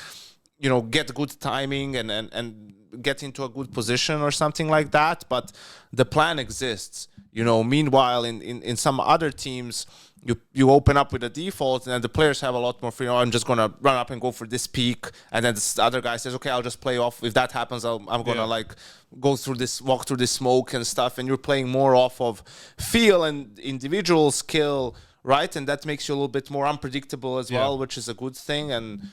get good timing and get into a good position or something like that. But the plan exists. Meanwhile, in some other teams, you open up with a default, and then the players have a lot more freedom. I'm just gonna run up and go for this peak, and then this other guy says, "Okay, I'll just play off. If that happens, I'm gonna walk through this smoke and stuff." And you're playing more off of feel and individual skill, right? And that makes you a little bit more unpredictable as well, which is a good thing. And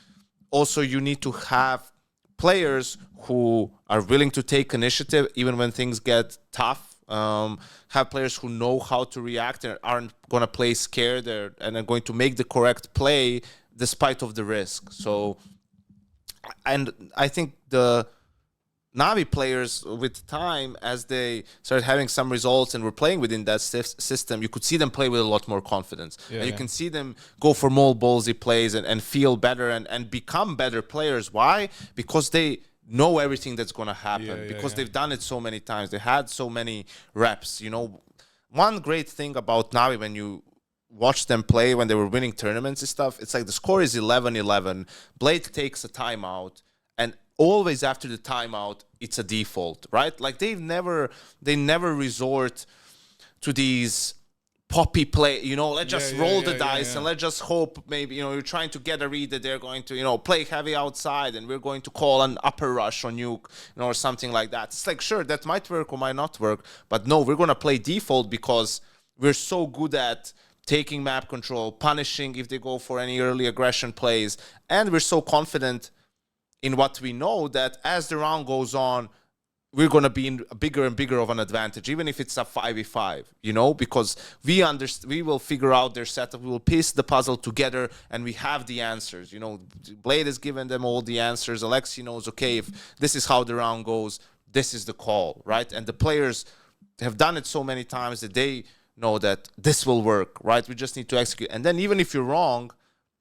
also, you need to have players who are willing to take initiative even when things get tough. Have players who know how to react and aren't going to play scared and are going to make the correct play despite of the risk. So, and I think the Navi players with time, as they started having some results and were playing within that system, you could see them play with a lot more confidence. And you can see them go for more ballsy plays and feel better and become better players. Why? Because they know everything that's going to happen because they've done it so many times. They had so many reps. One great thing about Navi when you watch them play when they were winning tournaments and stuff, it's like the score is 11-11. Blade takes a timeout, and always after the timeout, it's a default, right? Like they never resort to these poppy play, let's just roll the dice and let's just hope maybe, you're trying to get a read that they're going to, play heavy outside and we're going to call an upper rush on you, or something like that. It's like, sure, that might work or might not work, but no, we're going to play default because we're so good at taking map control, punishing if they go for any early aggression plays, and we're so confident in what we know that as the round goes on, we're going to be in a bigger and bigger of an advantage, even if it's a 5v5, because we will figure out their setup, we will piece the puzzle together, and we have the answers. Blade has given them all the answers. Alexi knows, okay, if this is how the round goes, this is the call, right? And the players have done it so many times that they know that this will work, right? We just need to execute. And then even if you're wrong,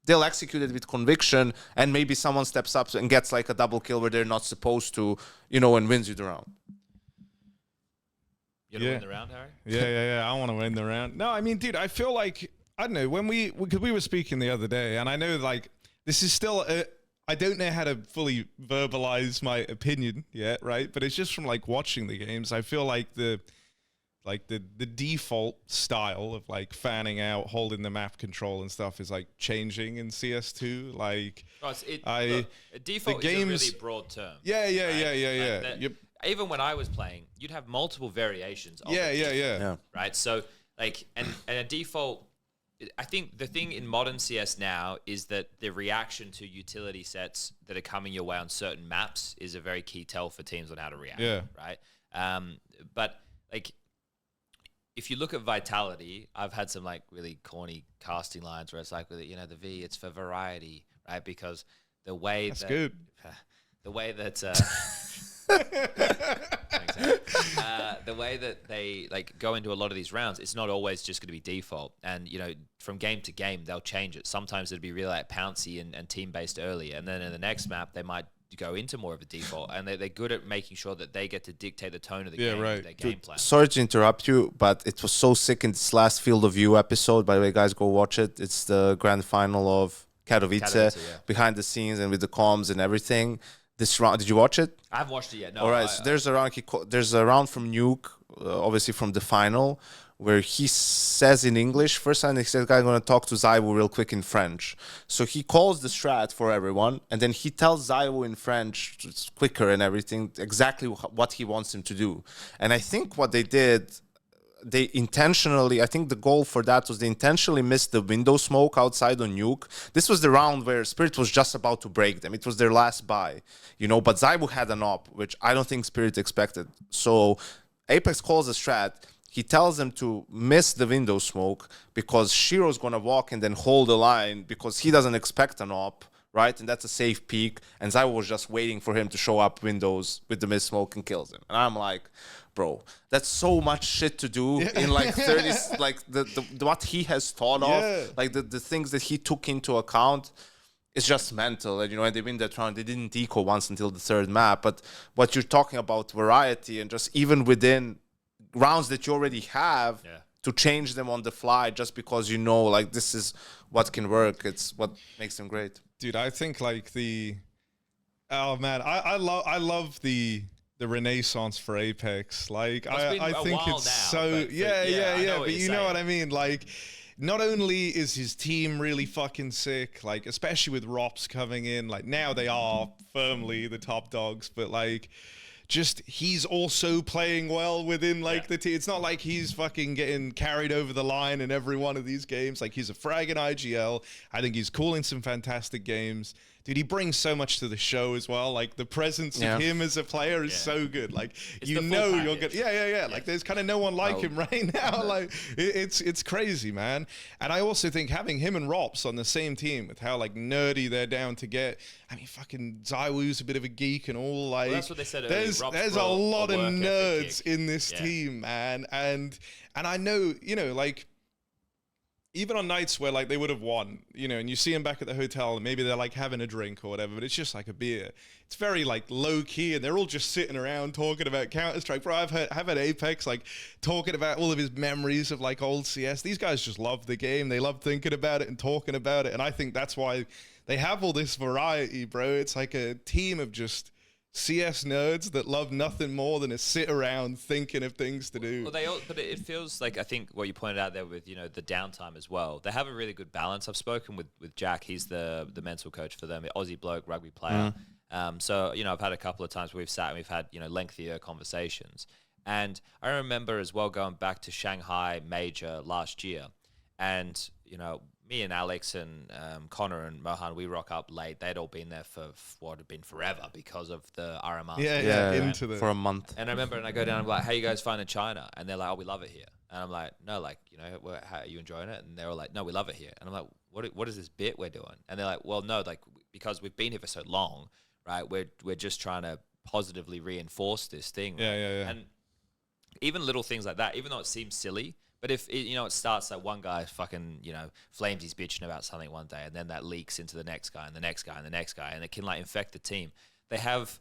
they'll execute it with conviction, and maybe someone steps up and gets like a double kill where they're not supposed to, and wins you the round. You want to win the round, Harry? Yeah. I want to win the round. No, I mean, dude, I feel like, I don't know, because we were speaking the other day, and I know, like, this is still, I don't know how to fully verbalize my opinion yet, right? But it's just from, like, watching the games. I feel like the default style of like fanning out, holding the map control and stuff is like changing in CS2. Like, default the games, is a really broad term. Yeah. Even when I was playing, you'd have multiple variations. Of Yeah. Right. So like, and a default. I think the thing in modern CS now is that the reaction to utility sets that are coming your way on certain maps is a very key tell for teams on how to react. Yeah. Right. But like, if you look at Vitality, I've had some like really corny casting lines where it's like, the V, it's for variety, right? Because the way that's good. The way that the way that they like go into a lot of these rounds, it's not always just going to be default. And from game to game, they'll change it. Sometimes it'll be really like pouncy and team based early, and then in the next map, they might go into more of a default, and they're good at making sure that they get to dictate the tone of the game with their game plan. Sorry to interrupt you, but it was so sick in this last Field of View episode. By the way, guys, go watch it. It's the grand final of Katowice, Yeah. behind the scenes and with the comms and everything. This round, did you watch it? I haven't watched it yet. No. All right, so there's a round. There's a round from Nuke, obviously from the final, where he says in English. First time he says, "I'm going to talk to Zaiwu real quick in French." So he calls the strat for everyone, and then he tells Zaiwu in French, it's quicker and everything, exactly what he wants him to do. And I think what they did, they intentionally, I think the goal for that was they intentionally missed the window smoke outside on Nuke. This was the round where Spirit was just about to break them. It was their last buy, but Zaiwu had an op, which I don't think Spirit expected. So Apex calls a strat. He tells them to miss the window smoke because Shiro's going to walk and then hold the line because he doesn't expect an op, right? And that's a safe peek. And Zaiwu was just waiting for him to show up windows with the miss smoke and kills him. And I'm like, bro, that's so much shit to do in like 30, like the what he has thought of, like the things that he took into account. It's just mental. And, and they win that round. They didn't eco once until the third map. But what you're talking about, variety, and just even within rounds that you already have, to change them on the fly just because like this is what can work. It's what makes them great. Dude, I think like oh man, I love the renaissance for Apex. Like I think it's now, so yeah. But you know what I mean? Like, not only is his team really fucking sick, like especially with ROPS coming in, like now they are firmly the top dogs, but like just he's also playing well within like the team. It's not like he's fucking getting carried over the line in every one of these games. Like he's a frag in IGL. I think he's calling some fantastic games. Dude, he brings so much to the show as well. Like the presence of him as a player is so good. Like it's you're gonna Like there's kind of no one like him right now. Like it's crazy, man. And I also think having him and ROPS on the same team with how like nerdy they're down to get. I mean, fucking Zaiwu's a bit of a geek and all. Like that's what they said earlier. There's a lot of nerds in this team, man. And I know, like, even on nights where like they would have won, and you see them back at the hotel and maybe they're like having a drink or whatever, but it's just like a beer. It's very like low key and they're all just sitting around talking about Counter-Strike. Bro, I've had Apex like talking about all of his memories of like old CS. These guys just love the game. They love thinking about it and talking about it. And I think that's why they have all this variety, bro. It's like a team of just CS nerds that love nothing more than to sit around thinking of things to do. Well, but it feels like, I think what you pointed out there with, the downtime as well. They have a really good balance. I've spoken with Jack. He's the mental coach for them, Aussie bloke, rugby player. So, I've had a couple of times where we've sat and we've had, lengthier conversations. And I remember as well going back to Shanghai Major last year. And, me and Alex and Connor and Mohan, we rock up late. They'd all been there for what had been forever because of the RMR. For a month. And I remember, and I go down and I'm like, how you guys finding China? And they're like, oh, we love it here. And I'm like, no, like, how are you enjoying it? And they're all like, no, we love it here. And I'm like, what is this bit we're doing? And they're like, well, no, like, because we've been here for so long, right? We're just trying to positively reinforce this thing. Right? Yeah. And even little things like that, even though it seems silly, but if it starts like one guy fucking, flames his bitching about something one day, and then that leaks into the next guy and the next guy and the next guy, and it can like infect the team. They have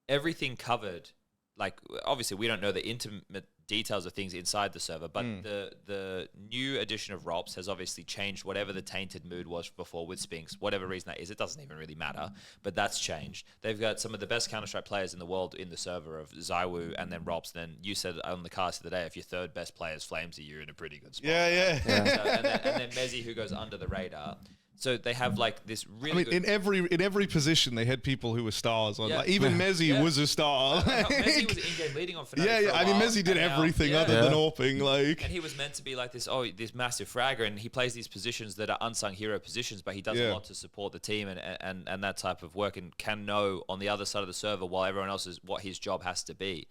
everything covered. Like, obviously we don't know the intimate details of things inside the server, but the new edition of ROPS has obviously changed whatever the tainted mood was before with Spinks, whatever reason that is. It doesn't even really matter, but that's changed. They've got some of the best Counter-Strike players in the world in the server of Zaiwu and then ROPS. Then you said on the cast of the day, if your third best player is Flamesy, you're in a pretty good spot. Yeah. So, and then m0nesy, who goes under the radar. So they have like this really. I mean, in every position they had people who were stars on. Like, even m0nesy was a star. m0nesy was in-game leading on Fnatic. Yeah. I mean, m0nesy did everything other than AWPing. Like, and he was meant to be like this massive fragger, and he plays these positions that are unsung hero positions, but he does a lot to support the team and that type of work, and can know on the other side of the server while everyone else is what his job has to be.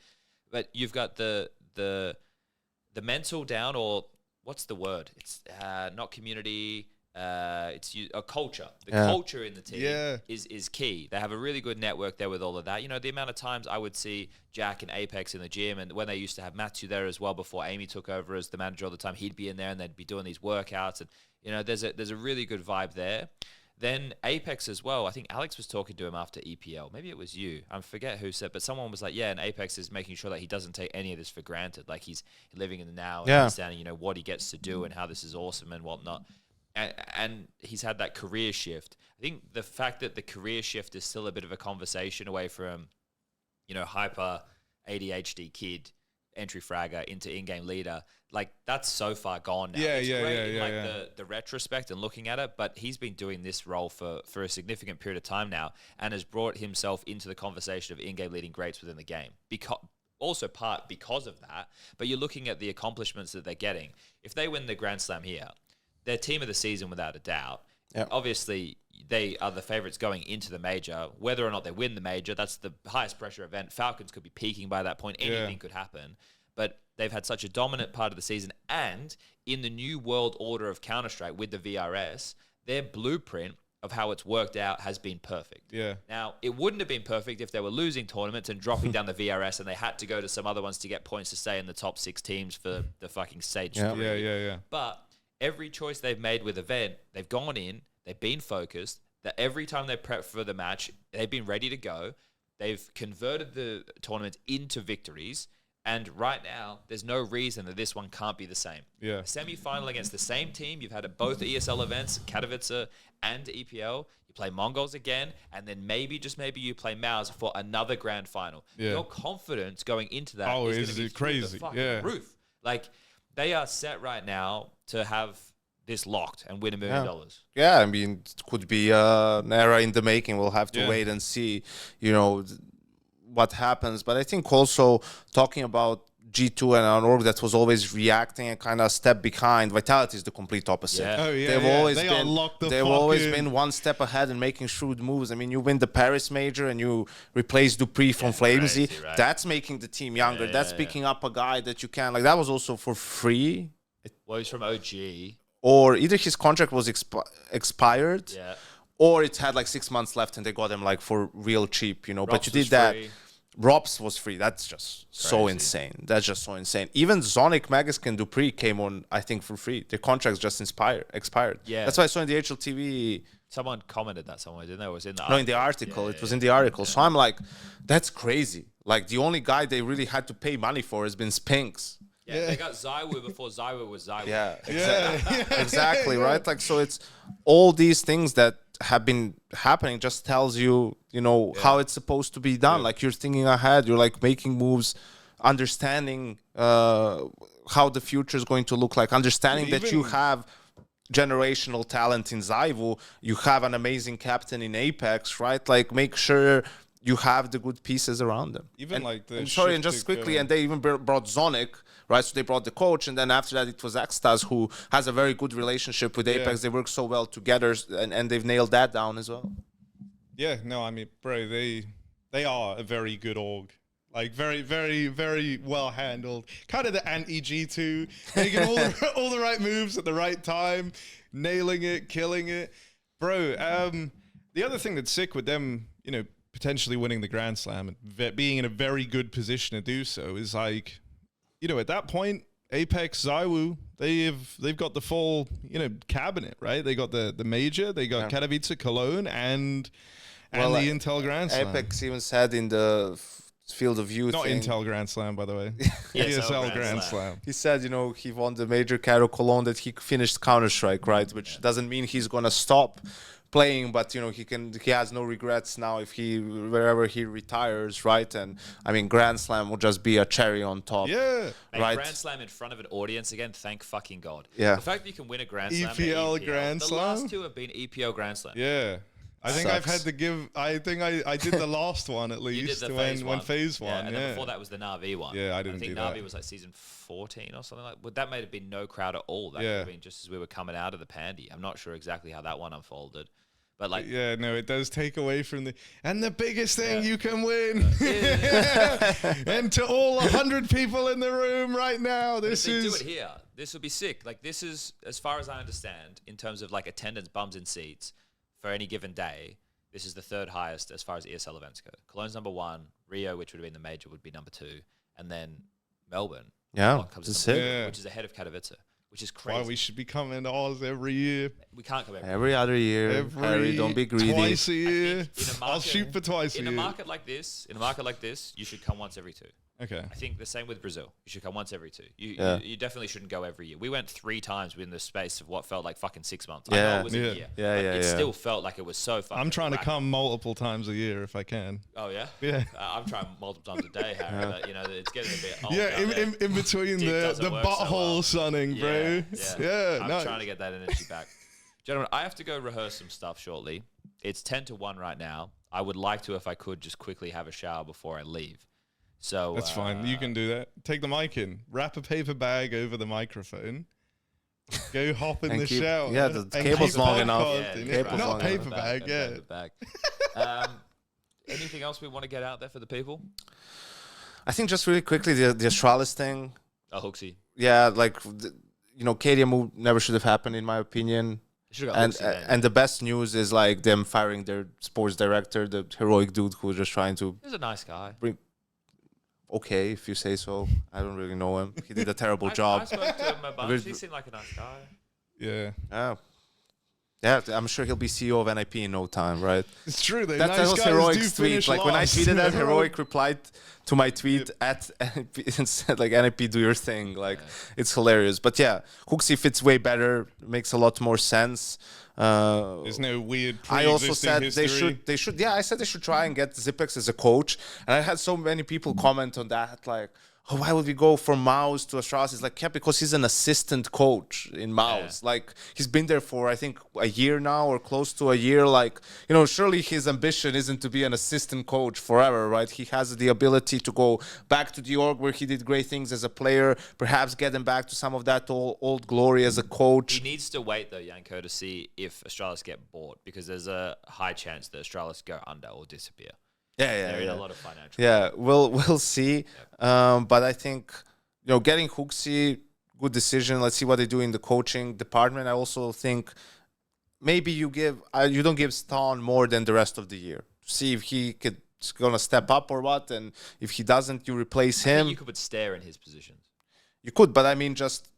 But you've got the mental down, or what's the word? It's not community. It's a culture. The culture in the team is key. They have a really good network there with all of that. The amount of times I would see Jack and Apex in the gym, and when they used to have Matthew there as well before Amy took over as the manager all the time, he'd be in there and they'd be doing these workouts, and there's a really good vibe there. Then Apex as well. I think Alex was talking to him after EPL. Maybe it was you. I forget who said, but someone was like, yeah, and Apex is making sure that he doesn't take any of this for granted. Like, he's living in the now and understanding, what he gets to do and how this is awesome and whatnot. and he's had that career shift. I think the fact that the career shift is still a bit of a conversation away from, hyper ADHD kid, entry fragger into in-game leader, like that's so far gone now. It's great in the retrospect and looking at it, but he's been doing this role for a significant period of time now and has brought himself into the conversation of in-game leading greats within the game. Also part because of that, but you're looking at the accomplishments that they're getting. If they win the Grand Slam here, they're team of the season without a doubt. Yep. Obviously, they are the favourites going into the major. Whether or not they win the major, that's the highest pressure event. Falcons could be peaking by that point. Anything could happen. But they've had such a dominant part of the season. And in the new world order of Counter-Strike with the VRS, their blueprint of how it's worked out has been perfect. Yeah. Now, it wouldn't have been perfect if they were losing tournaments and dropping down the VRS and they had to go to some other ones to get points to stay in the top 6 teams for the fucking stage 3. Yeah. But every choice they've made with event, they've gone in, they've been focused, that every time they prep for the match, they've been ready to go. They've converted the tournament into victories. And right now, there's no reason that this one can't be the same. Yeah. A semi-final against the same team. You've had at both ESL events, Katowice and EPL. You play Mongols again, and then maybe, just maybe, you play Maus for another grand final. Yeah. Your confidence going into that is going to be crazy. through the fucking roof. Like, they are set right now to have this locked and win $1 million. Yeah, I mean, it could be an era in the making. We'll have to wait and see, what happens. But I think also talking about G2 and an org that was always reacting and kind of step behind, Vitality is the complete opposite. Yeah. Oh, yeah, They've always been one step ahead and making shrewd moves. I mean, you win the Paris major and you replace Dupree from Flamesy. Crazy, right? That's making the team younger. That's picking up a guy that you can, like, that was also for free. Well, he's from OG. Or either his contract was expired, Yeah. or it had like 6 months left and they got him like for real cheap, but Robs you did was that. free. Robs was free. That's just so Crazy. insane. That's just so insane. Even Zonic, Magisc, and Dupree came on, I think, for free. Their contracts just expired. Yeah. That's why I saw in the HLTV. Someone commented that somewhere, didn't they? It was in the No, in the article. It was in the article. So I'm like, that's crazy. Like, the only guy they really had to pay money for has been Spinks. Yeah, they got Zywoo before Zywoo was Zywoo. Yeah, exactly, right? Like, so it's all these things that have been happening just tells you, how it's supposed to be done. Like, you're thinking ahead, you're like making moves, understanding how the future is going to look like, understanding that you have generational talent in Zywoo, you have an amazing captain in Apex, right? Like, make sure you have the good pieces around them. And just quickly, and they even brought Zonic, right? So they brought the coach, and then after that it was Extaz, who has a very good relationship with Apex. They work so well together, and they've nailed that down as well. Yeah, no, I mean, bro, they are a very good org. Like, very, very, very well handled. Kind of the anti-G2, making all the right moves at the right time, nailing it, killing it. Bro, the other thing that's sick with them, potentially winning the Grand Slam and being in a very good position to do so is like, at that point, Apex, Zywoo, they've got the full, cabinet, right? They got the major, they got Katowice, Cologne, and the Intel Grand Slam. Apex even said in the field of view Not thing, Intel Grand Slam, by the way. ESL Grand Slam. he said, he won the major Cairo Cologne, that he finished Counter-Strike, right? Which doesn't mean he's gonna stop playing, but he has no regrets now if wherever he retires, right? And I mean, Grand Slam will just be a cherry on top. Yeah. Right. Grand Slam in front of an audience again, thank fucking God. Yeah. The fact that you can win a Grand Slam EPL at EPL, Grand the Slam? last two have been EPL Grand Slam. Yeah. I think I've had to give. I think I did the last one at least. You did the phase one. When phase one. And then before that was the Na'Vi one. Yeah, I didn't think do that. Na'Vi was like season 14 or something like. But that may have been no crowd at all. That could have been just as we were coming out of the pandy. I'm not sure exactly how that one unfolded. But like, yeah, no, it does take away from the biggest thing you can win. And to all 100 people in the room right now, if they do it here, this would be sick. Like, this is, as far as I understand, in terms of like attendance, bums in seats for any given day, this is the third highest as far as ESL events go. Cologne's number 1, Rio, which would have been the major, would be number 2, and then Melbourne, Comes comes in number 3, which is ahead of Katowice, which is crazy. Why we should be coming to Oz every year. We can't come every other year. Harry, don't be greedy. Twice a year. In a market, I'll shoot for twice a year. In a market like this, you should come once every 2. Okay. I think the same with Brazil. You should come once every 2. Yeah. You definitely shouldn't go every year. We went 3 times within the space of what felt like fucking 6 months. I Yeah. know it was Yeah. a year. Yeah, but yeah, it yeah. still felt like it was so fucking. I'm trying to rapid. come multiple times a year if I can. Oh yeah. Yeah. I'm trying multiple times a day, Harry. But, you know, it's getting a bit old. Yeah, down there. in between Dick the doesn't work so butthole well. sunning, bro. Yeah, I'm no. trying to get that energy back. Gentlemen, I have to go rehearse some stuff shortly. It's 10 to 1 right now. I would like to, if I could, just quickly have a shower before I leave. So That's fine. You can do that. Take the mic in. Wrap a paper bag over the microphone. Go hop in And the keep- shower. yeah, the and cable's keep long enough. podcasting. Yeah, Cable's Not long paper enough. bag, yeah. Paper bag. Anything else we want to get out there for the people? I think just really quickly the Astralis thing. Oh, Hooksy. Yeah, like KDM move never should have happened in my opinion. Should have got And Hooksy then. and the best news is like them firing their sports director, the heroic dude who was just trying to He's a nice guy. okay if you say so. I don't really know him. He did a terrible I job. spoke to him a bunch. He seemed like a nice guy. Yeah. Yeah, I'm sure he'll be CEO of NIP in no time, right? It's true. They That nice was guys Heroic's do tweet. finish Like when I last. tweeted that, Heroic replied to my tweet at NIP and said like NIP do your thing. Like it's hilarious. But yeah, Hooksy fits way better. Makes a lot more sense. There's no weird I also pre-existing said history. they should. Yeah, I said they should try and get Zipex as a coach. And I had so many people comment on that, like, oh, why would we go from m0nesy to Astralis? It's like, yeah, because he's an assistant coach in m0nesy. Like, he's been there for, I think, a year now or close to a year. Like, you know, surely his ambition isn't to be an assistant coach forever, right? He has the ability to go back to the org where he did great things as a player, perhaps get him back to some of that old glory as a coach. He needs to wait, though, Yanko, to see if Astralis get bought, because there's a high chance that Astralis go under or disappear. Yeah, There is a lot of financial. Yeah, we'll see. But I think, you know, getting Hooksy, good decision. Let's see what they do in the coaching department. I also think maybe you don't give Stan more than the rest of the year. See if he's gonna step up or what, and if he doesn't, you replace I think him. you could put Stair in his positions. You could, but I mean, just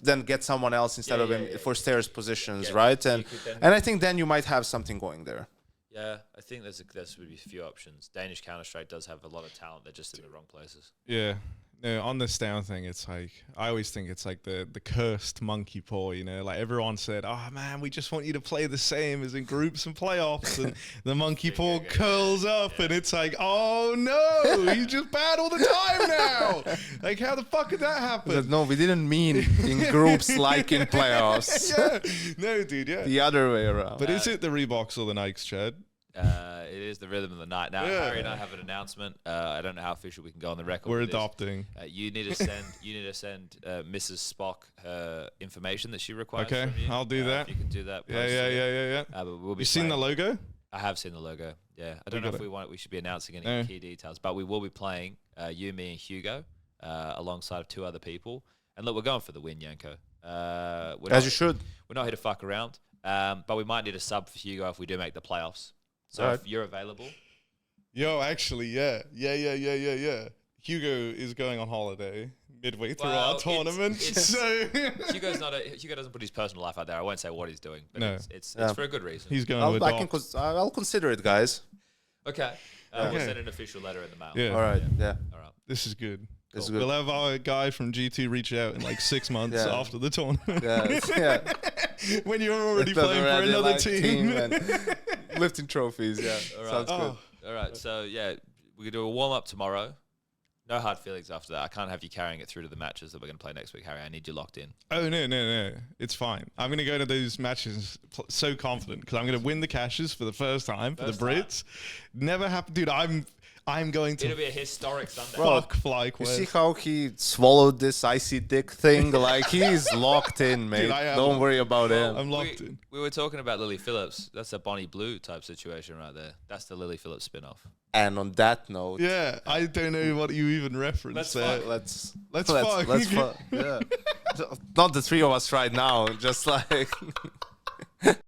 then get someone else instead of him for Stairs positions, Yeah, right? you And could then- and I think then you might have something going there. Yeah, I think there's would be a few options. Danish Counter-Strike does have a lot of talent. They're just in the wrong places. Yeah. No, on this down thing, it's like, I always think it's like the cursed monkey paw, you know? Like everyone said, oh man, we just want you to play the same as in groups and playoffs. And the monkey paw curls up and it's like, oh no, he's just bad all the time now. Like how the fuck did that happen? No, we didn't mean in groups like in playoffs. Yeah. No, dude, yeah. The other way around. But is it the Reeboks or the Nikes, Chad? It is the rhythm of the night. Now, Yeah. Harry and I have an announcement. I don't know how official we can go on the record. We're with this. adopting. You need to send Mrs. Spock her information that she requires. Okay, from you. I'll do that. If you can do that. Yeah. But we'll be You seen the playing- logo? I have seen the logo. Yeah, I don't know if we should be announcing any key details, but we will be playing you, me, and Hugo alongside of 2 other people. And look, we're going for the win, Yanko. As you should. We're not here to fuck around, but we might need a sub for Hugo if we do make the playoffs. So Alright. if you're available, Yo, actually, yeah. Hugo is going on holiday midway through Well, our tournament. So Hugo doesn't put his personal life out there. I won't say what he's doing, but No. it's Yeah. for a good reason. he's going to adopt. I'll consider it, guys. Okay. We'll Okay. send an official letter in the mail. Yeah. All right. Yeah. All right. This is good. This is We'll good. have our guy from G2 reach out in like 6 months Yeah. after the tournament. Yeah. When you're already Another playing for Ready another Light team. and lifting trophies. Yeah. All right. Sounds good. All right. So yeah, we're gonna do a warm up tomorrow. No hard feelings after that. I can't have you carrying it through to the matches that we're gonna play next week, Harry. I need you locked in. Oh, no. It's fine. I'm going to go to those matches so confident because I'm going to win the cashes for the first time for First the Brits. Never happened. Dude, I'm going to It'll be a historic Sunday. fuck Fly You Quest. see how he swallowed this icy dick thing? Like he's locked in, mate. Dude, I am. Don't worry about him. I'm locked in. We were talking about Lily Phillips. That's a Bonnie Blue type situation right there. That's the Lily Phillips spin-off. And on that note, Yeah, I don't know what you even referenced there. Let's fuck. let's Let's fuck. fuck. Yeah. Not the 3 of us right now. Just like